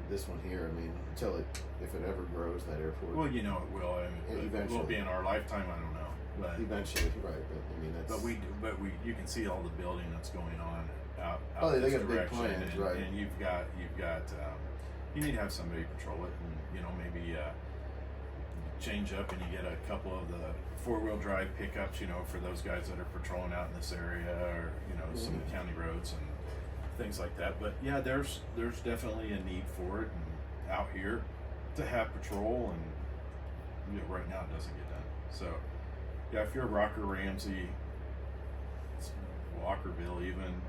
This one here, if it ever grows, that airport. Well, it will. Eventually, it will be in our lifetime. I don't know. But eventually, right? But you can see all the building that's going on out they this got direction, big plans, and, right? And you've got you need to have somebody patrol it, and maybe change up, and you get a couple of the 4-wheel drive pickups, for those guys that are patrolling out in this area, or some of the county roads and things like that. But yeah, there's definitely a need for it, and out here to have patrol, and right now it doesn't get done. So yeah, if you're Rocker, Ramsey, Walkerville, even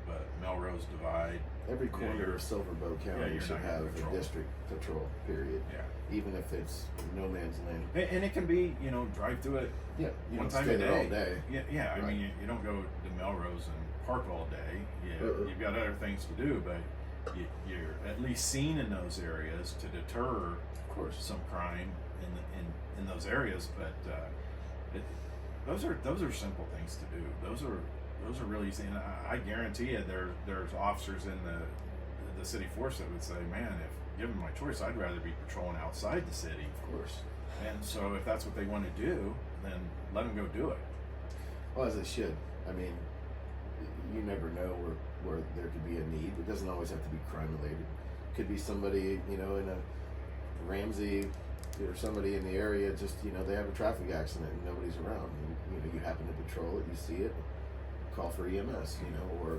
but Melrose Divide. Every corner of Silver Bow County you're should not gonna have patrol. a district patrol, period. Yeah. Even if it's no man's land. And it can be, drive through it Yeah, you one don't time stay a there day. all day. Yeah. I Right. mean, you don't go to Melrose and park all day. You've got other things to do, but you're at least seen in those areas to deter, Of course. some crime in those areas. But those are simple things to do. Those are really easy. And I guarantee you, there's officers in the city force that would say, man, if given my choice, I'd rather be patrolling outside the city. Of course. And so if that's what they want to do, then let them go do it. Well, as they should. I mean, you never know where there could be a need. It doesn't always have to be crime related. Could be somebody, in a Ramsey or somebody in the area, just, they have a traffic accident and nobody's around. And, you happen to patrol it, you see it, call for EMS, or,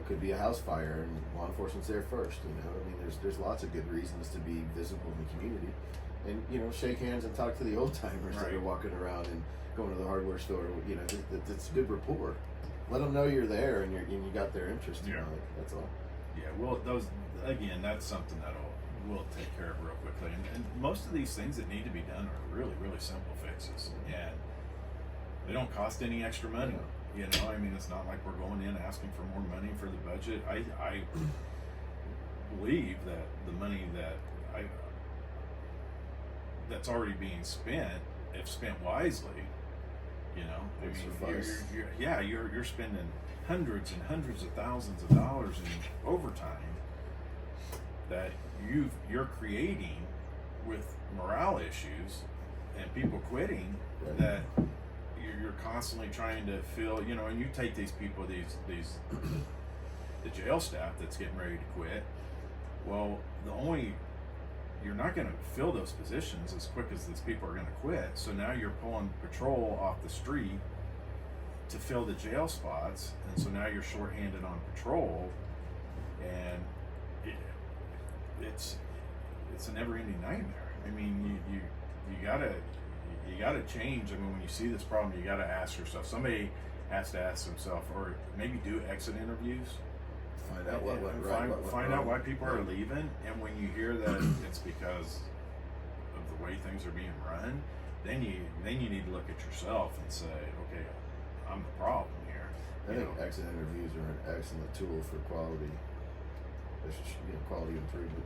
could be a house fire and law enforcement's there first, I mean, there's lots of good reasons to be visible in the community. And, shake hands and talk to the old timers that Right. are walking around and going to the hardware store, it's good rapport. Let them know you're there and you got their interest. Yeah. That's all. Yeah, well, that's something we'll take care of real quickly. And most of these things that need to be done are really, really simple fixes. And they don't cost any extra money. I mean, it's not like we're going in asking for more money for the budget. I believe that the money that's already being spent, if spent wisely, you're spending hundreds and hundreds of thousands of dollars in overtime that you're creating with morale issues and people quitting, Right. that you're constantly trying to fill, and you take these people, the jail staff that's getting ready to quit. Well, you're not going to fill those positions as quick as these people are going to quit. So now you're pulling patrol off the street to fill the jail spots, and so now you're shorthanded on patrol, and it's a never-ending nightmare. I mean, you gotta change. I mean, when you see this problem, you gotta ask yourself. Somebody has to ask themselves, or maybe do exit interviews. Find out what went right. Find out why people are leaving, and when you hear that it's because of the way things are being run, then you need to look at yourself and say, okay, I'm the problem here. I think exit interviews are an excellent tool for quality improvement.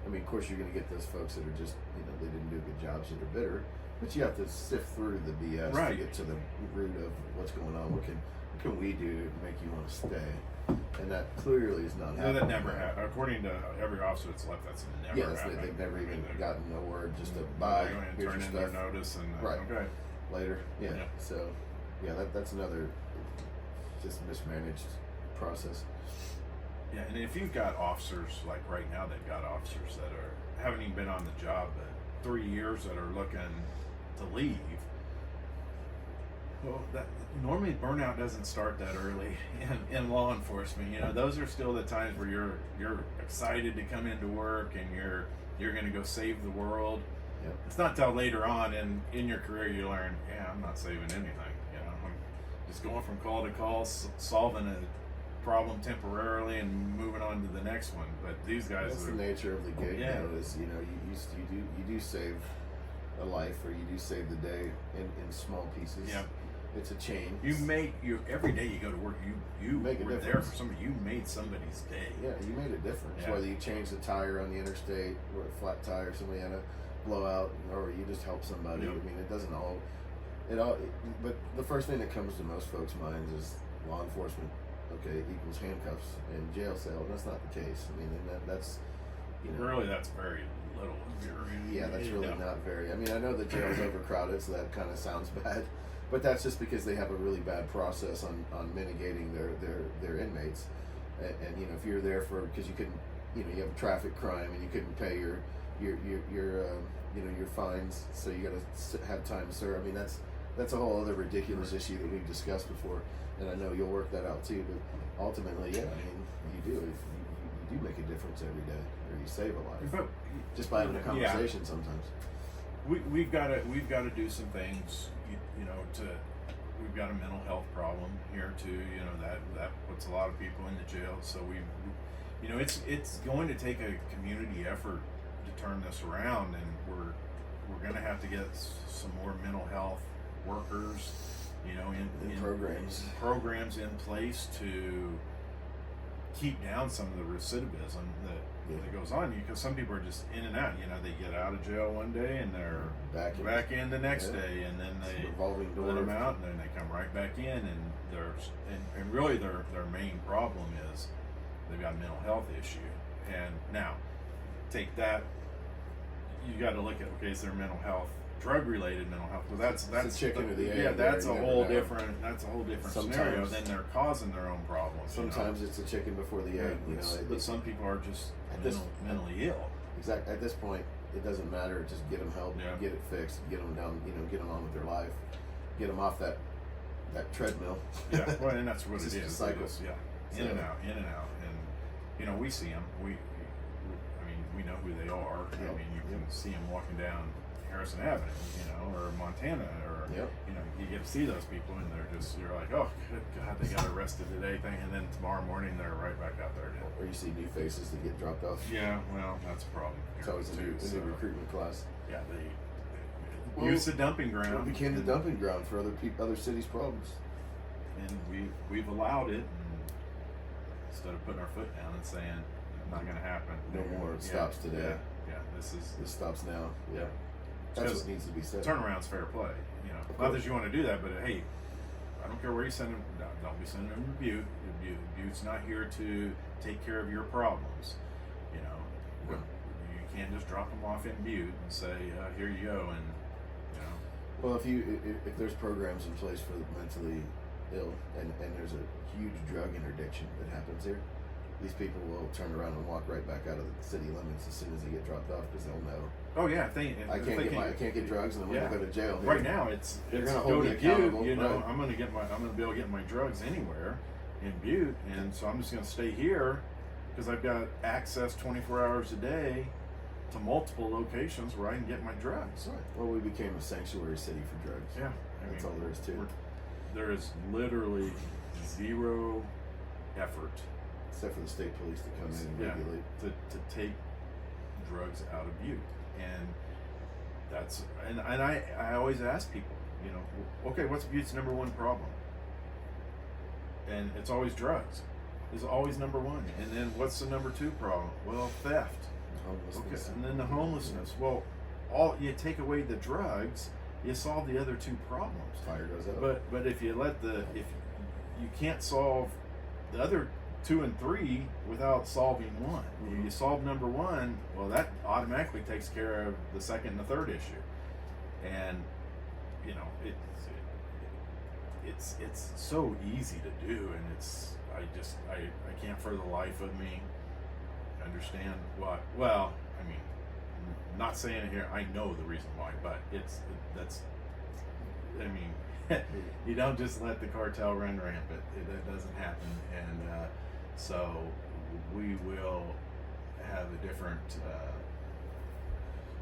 I mean, of course, you're going to get those folks that are just, they didn't do a good job, so they're bitter. But you have to sift through the BS Right. to get to the root of what's going on. What can we do to make you want to stay? And that clearly is not happening. That never happened. According to every officer that's left, that's never happened. They've never even gotten a word, just a Go bye. ahead and Here's turn your in their stuff. notice and Right. okay. Later. Yeah. Yeah. So, that's another just mismanaged process. Yeah, and if you've got officers, like right now, they've got officers that haven't even been on the job but 3 years that are looking to leave. Well, that normally burnout doesn't start that early in law enforcement. Those are still the times where you're excited to come into work and you're going to go save the world. Yep. It's not till later on in your career you learn, I'm not saving anything. I'm just going from call to call, solving a problem temporarily and moving on to the next one. But these guys That's the nature of the gig. Yeah. Is you do save a life, or you do save the day in small pieces. Yeah. It's a chain. Every day you go to work, you make a were there difference. for somebody. You made somebody's day. Yeah, you made a difference. Yeah. Whether you changed the tire on the interstate, or a flat tire, somebody had a blowout, or you just helped somebody. Yep. I mean, it doesn't all. But the first thing that comes to most folks' minds is law enforcement. Okay, equals handcuffs and jail cell. That's not the case. I mean, that's Really, that's very little. Yeah, that's really not very. I mean, I know the jail's overcrowded, so that kind of sounds bad, but that's just because they have a really bad process on mitigating their inmates. And if you're there because you couldn't, you have a traffic crime and you couldn't pay your fines, so you got to have time to serve. I mean, that's a whole other ridiculous issue that we've discussed before, and I know you'll work that out too. But ultimately, yeah, I mean, you do. You do make a difference every day, or you save a life just by having a conversation. Sometimes we've got to do some things, to we've got a mental health problem here too. You know, that puts a lot of people in the jail. So you know, it's going to take a community effort to turn this around, and we're going to have to get some more mental health workers, you know, in programs in place to keep down some of the recidivism that goes on, because some people are just in and out. You know, they get out of jail one day and they're back in the next day, and then they let them out, and then they come right back in, and really their main problem is they've got a mental health issue. And now take that, you got to look at, okay, is their mental health drug related mental health? Well, that's the chicken or the egg. Yeah, that's a whole different scenario. Then they're causing their own problems. Sometimes it's a chicken before the egg. You know, but some people are just mentally ill. Exactly. At this point, it doesn't matter. Just get them help, get it fixed, get them down. You know, get them on with their life, get them off that treadmill. Yeah, well, and that's what it is. Cycle. In and out, and you know, we see them. We know who they are. I mean, you can see them walking down Harrison Avenue, you know, or Montana, or you know, you get to see those people, and you're like, oh, good God, they got arrested today, and then tomorrow morning they're right back out there again. Or you see new faces that get dropped off. Yeah, well, that's a problem. It's always a new recruitment class. Yeah, use the dumping ground. It became the dumping ground for other cities' problems, and we've allowed it, and instead of putting our foot down and saying, not going to happen. No more. It stops today. Yeah. This stops now. Yeah. That's what needs to be said. Turnaround's fair play. You know, not that you want to do that, but hey, I don't care where you send them. Don't be sending them to Butte. Butte's not here to take care of your problems. You know, you can't just drop them off in Butte and say, here you go, and you know. Well, if there's programs in place for the mentally ill, and there's a huge drug interdiction that happens here, these people will turn around and walk right back out of the city limits as soon as they get dropped off, because they'll know. Oh yeah, I can't get drugs, and I'm gonna go to jail. Right now, it's gonna hold me accountable. You know, right. I'm gonna be able to get my drugs anywhere in Butte, and so I'm just gonna stay here because I've got access 24 hours a day to multiple locations where I can get my drugs. Right. Well, we became a sanctuary city for drugs. Yeah, that's all there is to it. There is literally zero effort, except for the state police to come in and regulate to take drugs out of Butte. And that's I always ask people, you know, okay, what's Butte's number one problem? And it's always drugs. Is always number one. And then what's the number two problem? Well, theft. Homelessness. Okay, and then the homelessness. Well, you take away the drugs, you solve the other two problems. Fire goes out. But if you you can't solve the other 2 and 3 without solving one. Mm-hmm. You solve number one, well, that automatically takes care of the second and the third issue. And you know, it's so easy to do, and I can't for the life of me understand why. Well, I mean, not saying it here, I know the reason why, but I mean, you don't just let the cartel run rampant. That doesn't happen, and so we will have a different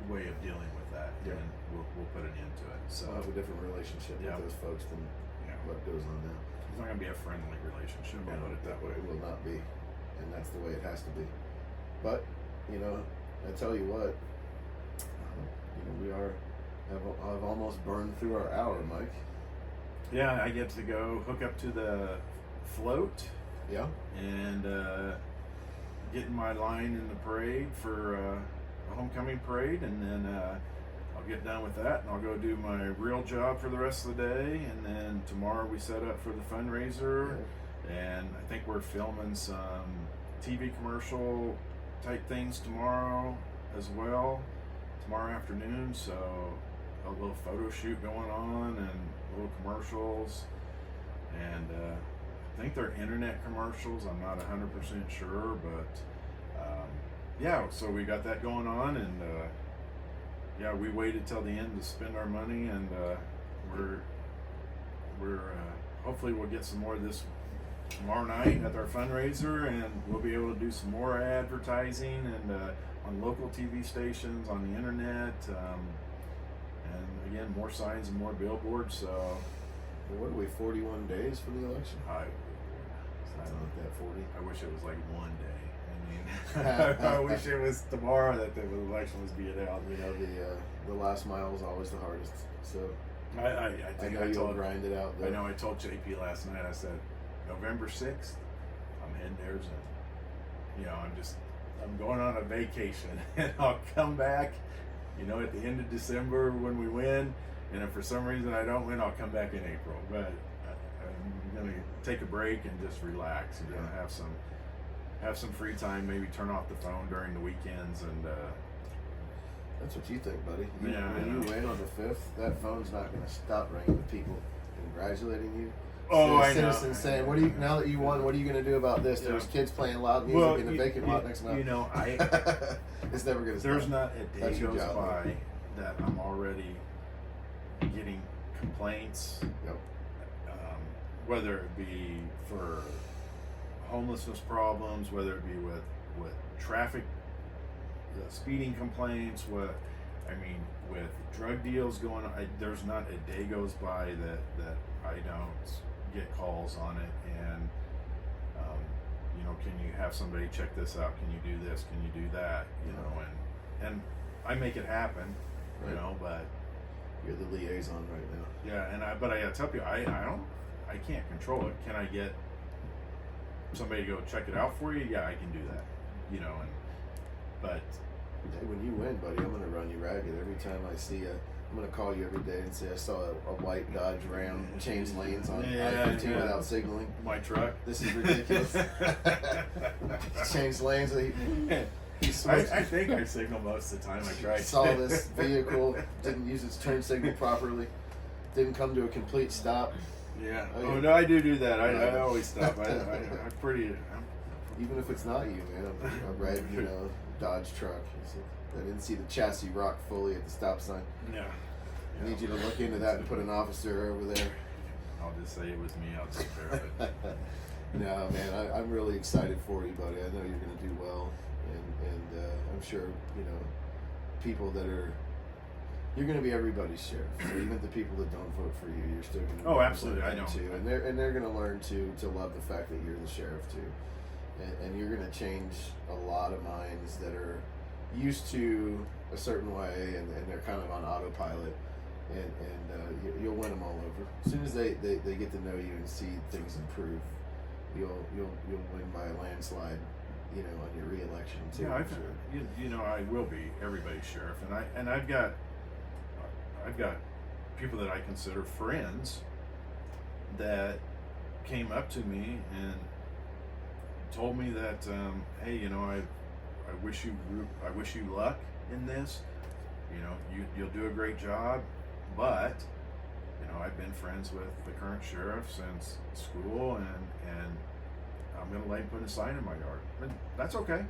way of dealing with that, and we'll put an end to it. So we'll have a different relationship with those folks than what goes on now. It's not going to be a friendly relationship. I'll put it that way. It will not be, and that's the way it has to be. But you know, I tell you what, you know, I've almost burned through our hour, Mike. Yeah, I get to go hook up to the float. Yeah. And get in my line in the parade for a homecoming parade, and then I'll get done with that, and I'll go do my real job for the rest of the day, and then tomorrow we set up for the fundraiser, and I think we're filming some TV commercial type things tomorrow as well, tomorrow afternoon, so a little photo shoot going on and little commercials, and I think they're internet commercials. I'm not 100% sure, but so we got that going on, and we waited till the end to spend our money, and we're hopefully we'll get some more of this tomorrow night at our fundraiser, and we'll be able to do some more advertising and on local TV stations, on the internet, and again, more signs and more billboards. So What are we, 41 days for the election? I Something like that, 40. I wish it was like one day. I mean, I wish it was tomorrow that the election was being held. You know, the last mile is always the hardest. So I think know you'll grind it out. Though. I know. I told JP last night. I said, November 6th, I'm heading to Arizona. You know, I'm going on a vacation, and I'll come back. You know, at the end of December when we win, and if for some reason I don't win, I'll come back in April. But I'm gonna take a break and just relax. And have some free time. Maybe turn off the phone during the weekends and. That's what you think, buddy. When you win on the 5th, that phone's not going to stop ringing with people congratulating you. Oh, I know. Citizens saying, "What are you now that you won? What are you going to do about this?" Yeah. There's kids playing loud music in a vacant lot next month. You know, it's never going to stop. There's not a day goes by that I'm already getting complaints. Yep. Whether it be for homelessness problems, whether it be with traffic. Speeding complaints, with drug deals going on. There's not a day goes by that I don't get calls on it. And you know, can you have somebody check this out? Can you do this? Can you do that? You know, and I make it happen. Right. You know, but you're the liaison right now. Yeah, and I gotta tell you, I can't control it. Can I get somebody to go check it out for you? Yeah, I can do that. You know, but when you win, buddy, I'm going to run you ragged. Every time I see I'm going to call you every day and say I saw a white Dodge Ram change lanes on I-15 without signaling. My truck. This is ridiculous. Change lanes. I think I signal most of the time. I tried. Saw this vehicle, didn't use its turn signal properly, didn't come to a complete stop. Yeah. Oh no, I do that. I always stop. I'm pretty. Even if it's not you, man, a red, Dodge truck. I didn't see the chassis rock fully at the stop sign. Yeah. I need you to look into that and put an officer over there. I'll just say it was me. I'll take care of it. No, man, I'm really excited for you, buddy. I know you're going to do well, and I'm sure people that are. You're going to be everybody's sheriff. So even the people that don't vote for you, you're still going to. Oh, absolutely, I know. Too, and they're going to learn to love the fact that you're the sheriff too. And you're going to change a lot of minds that are used to a certain way, and they're kind of on autopilot, and you'll win them all over. As soon as they get to know you and see things improve, you'll win by a landslide, on your re-election too. Yeah, I will be everybody's sheriff, and I've got people that I consider friends that came up to me and told me that, hey, I wish you luck in this. You'll do a great job, but I've been friends with the current sheriff since school, and I'm gonna let him put a sign in my yard. And that's okay.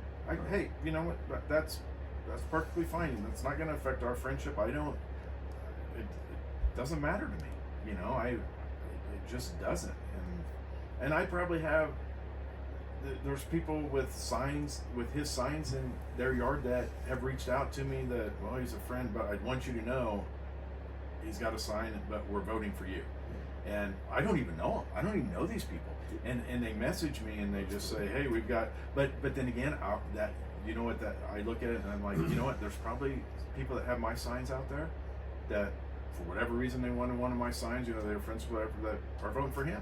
Hey, you know what? That's perfectly fine. That's not gonna affect our friendship. It doesn't matter to me. It just doesn't. And I probably have. There's people with his signs in their yard that have reached out to me that, well, he's a friend, but I want you to know he's got a sign, but we're voting for you. And I don't even know him. I don't even know these people. And they message me and they just say, hey, we've got, but then again, that I look at it and I'm like, there's probably people that have my signs out there that for whatever reason they wanted one of my signs, they're friends with whatever, that are voting for him.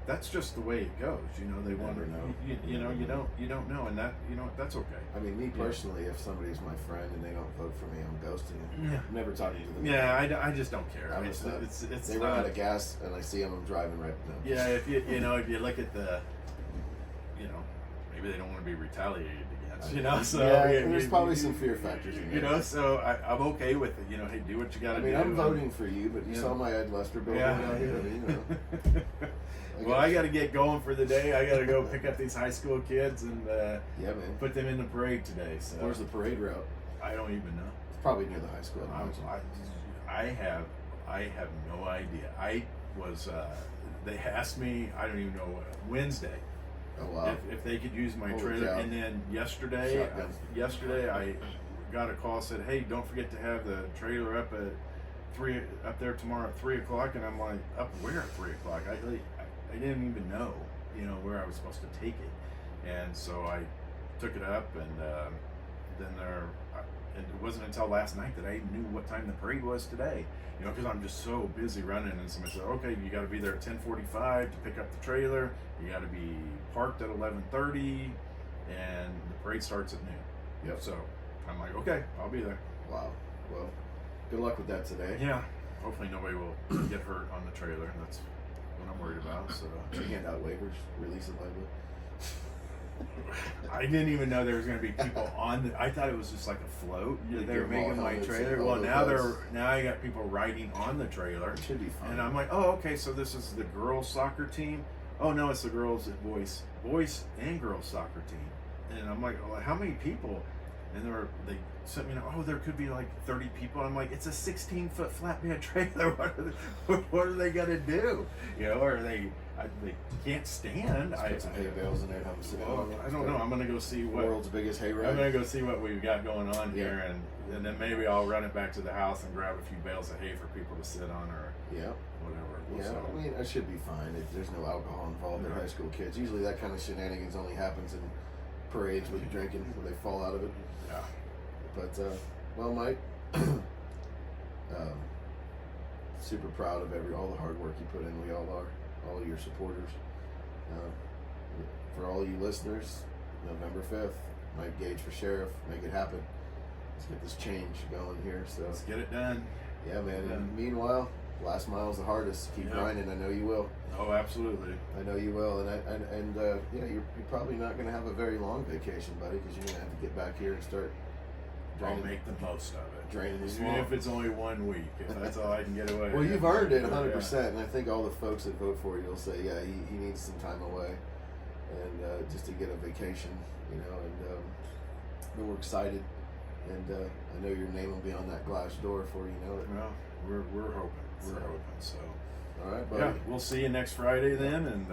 That's just the way it goes. They want to know. You don't know, and that that's okay. I mean, me personally, if somebody's my friend and they don't vote for me, I'm ghosting them. Yeah. I'm never talking to them. Yeah, I just don't care. It's they run out of gas and I see them, I'm driving right to them. Yeah, if you look at the, maybe they don't want to be retaliated against. So there's probably some fear factors in there. So I'm okay with it. Hey, do what you got to do. I'm voting for you, but you saw my Ed Lester building out here. Well, I got to get going for the day. I got to go pick up these high school kids and man, put them in the parade today. So where's the parade route? I don't even know. It's probably near the high school. I have no idea. I was. They asked me. I don't even know Wednesday. Oh wow! If they could use my trailer, and then yesterday I got a call, said, hey, don't forget to have the trailer up at up there tomorrow at 3 o'clock, and I'm like, up where at 3 o'clock? I didn't even know, where I was supposed to take it, and so I took it up, and then and it wasn't until last night that I knew what time the parade was today, because I'm just so busy running, and somebody said, okay, you got to be there at 10:45 to pick up the trailer, you got to be parked at 11:30, and the parade starts at noon. Yep. So I'm like, okay, I'll be there. Wow. Well, good luck with that today. Yeah. Hopefully nobody will get hurt on the trailer. That's what I'm worried about. So Should hand out waivers, release it lightly. I didn't even know there was going to be people on. I thought it was just like a float. You They were give them all making my helmets trailer. and all Well, those now I got people riding on the trailer, It should be fun. and I'm like, oh, okay. So this is the girls soccer team. Oh no, it's the girls and boys and girls soccer team. And I'm like, well, how many people? And they sent me, there could be like 30 people. I'm like, it's a 16-foot flatbed trailer. What are they gonna do? Or they can't stand. Just put some hay bales in there and have them sit Well, on. I don't know. I'm gonna go see what World's biggest hay I'm ride. gonna go see what we've got going on here, and then maybe I'll run it back to the house and grab a few bales of hay for people to sit on or Yeah. whatever. Yeah, So, I mean, it should be fine. There's no alcohol involved. They're No. high school kids. Usually that kind of shenanigans only happens in parades with drinking where they fall out of it. yeah. But, well, Mike, super proud of all the hard work you put in. We all are. All of your supporters. For all you listeners, November 5th, Mike Gage for sheriff. Make it happen. Let's get this change going here. So, Let's get it done. yeah, man. Yeah. And meanwhile, last mile's the hardest. Keep Yeah. grinding. I know you will. Oh, absolutely. I know you will, and you're probably not going to have a very long vacation, buddy, because you're going to have to get back here and start I'll draining. make the most of it. Draining the Even swamp. if it's only 1 week, if that's all I can get away. Well, with. you've earned it Yeah. 100%, and I think all the folks that vote for you will say, yeah, he needs some time away, and just to get a vacation, and we're excited, and I know your name will be on that glass door before you know it. Well, we're hoping. We're So. hoping. So. All right, buddy. Yeah, we'll see you next Friday then, and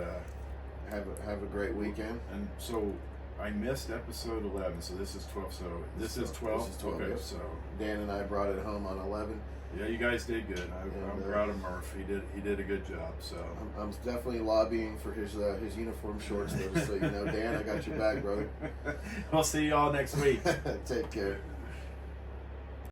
Have a great weekend. and so I missed episode 11, so this is 12. So this is 12. This is 12, Okay, yep. so Dan and I brought it home on 11. yeah, you guys did good. I'm And, proud of Murph. He did a good job. So I'm definitely lobbying for his uniform shorts, though, just so you know. Dan, I got your back, brother. I'll see you all next week. Take care.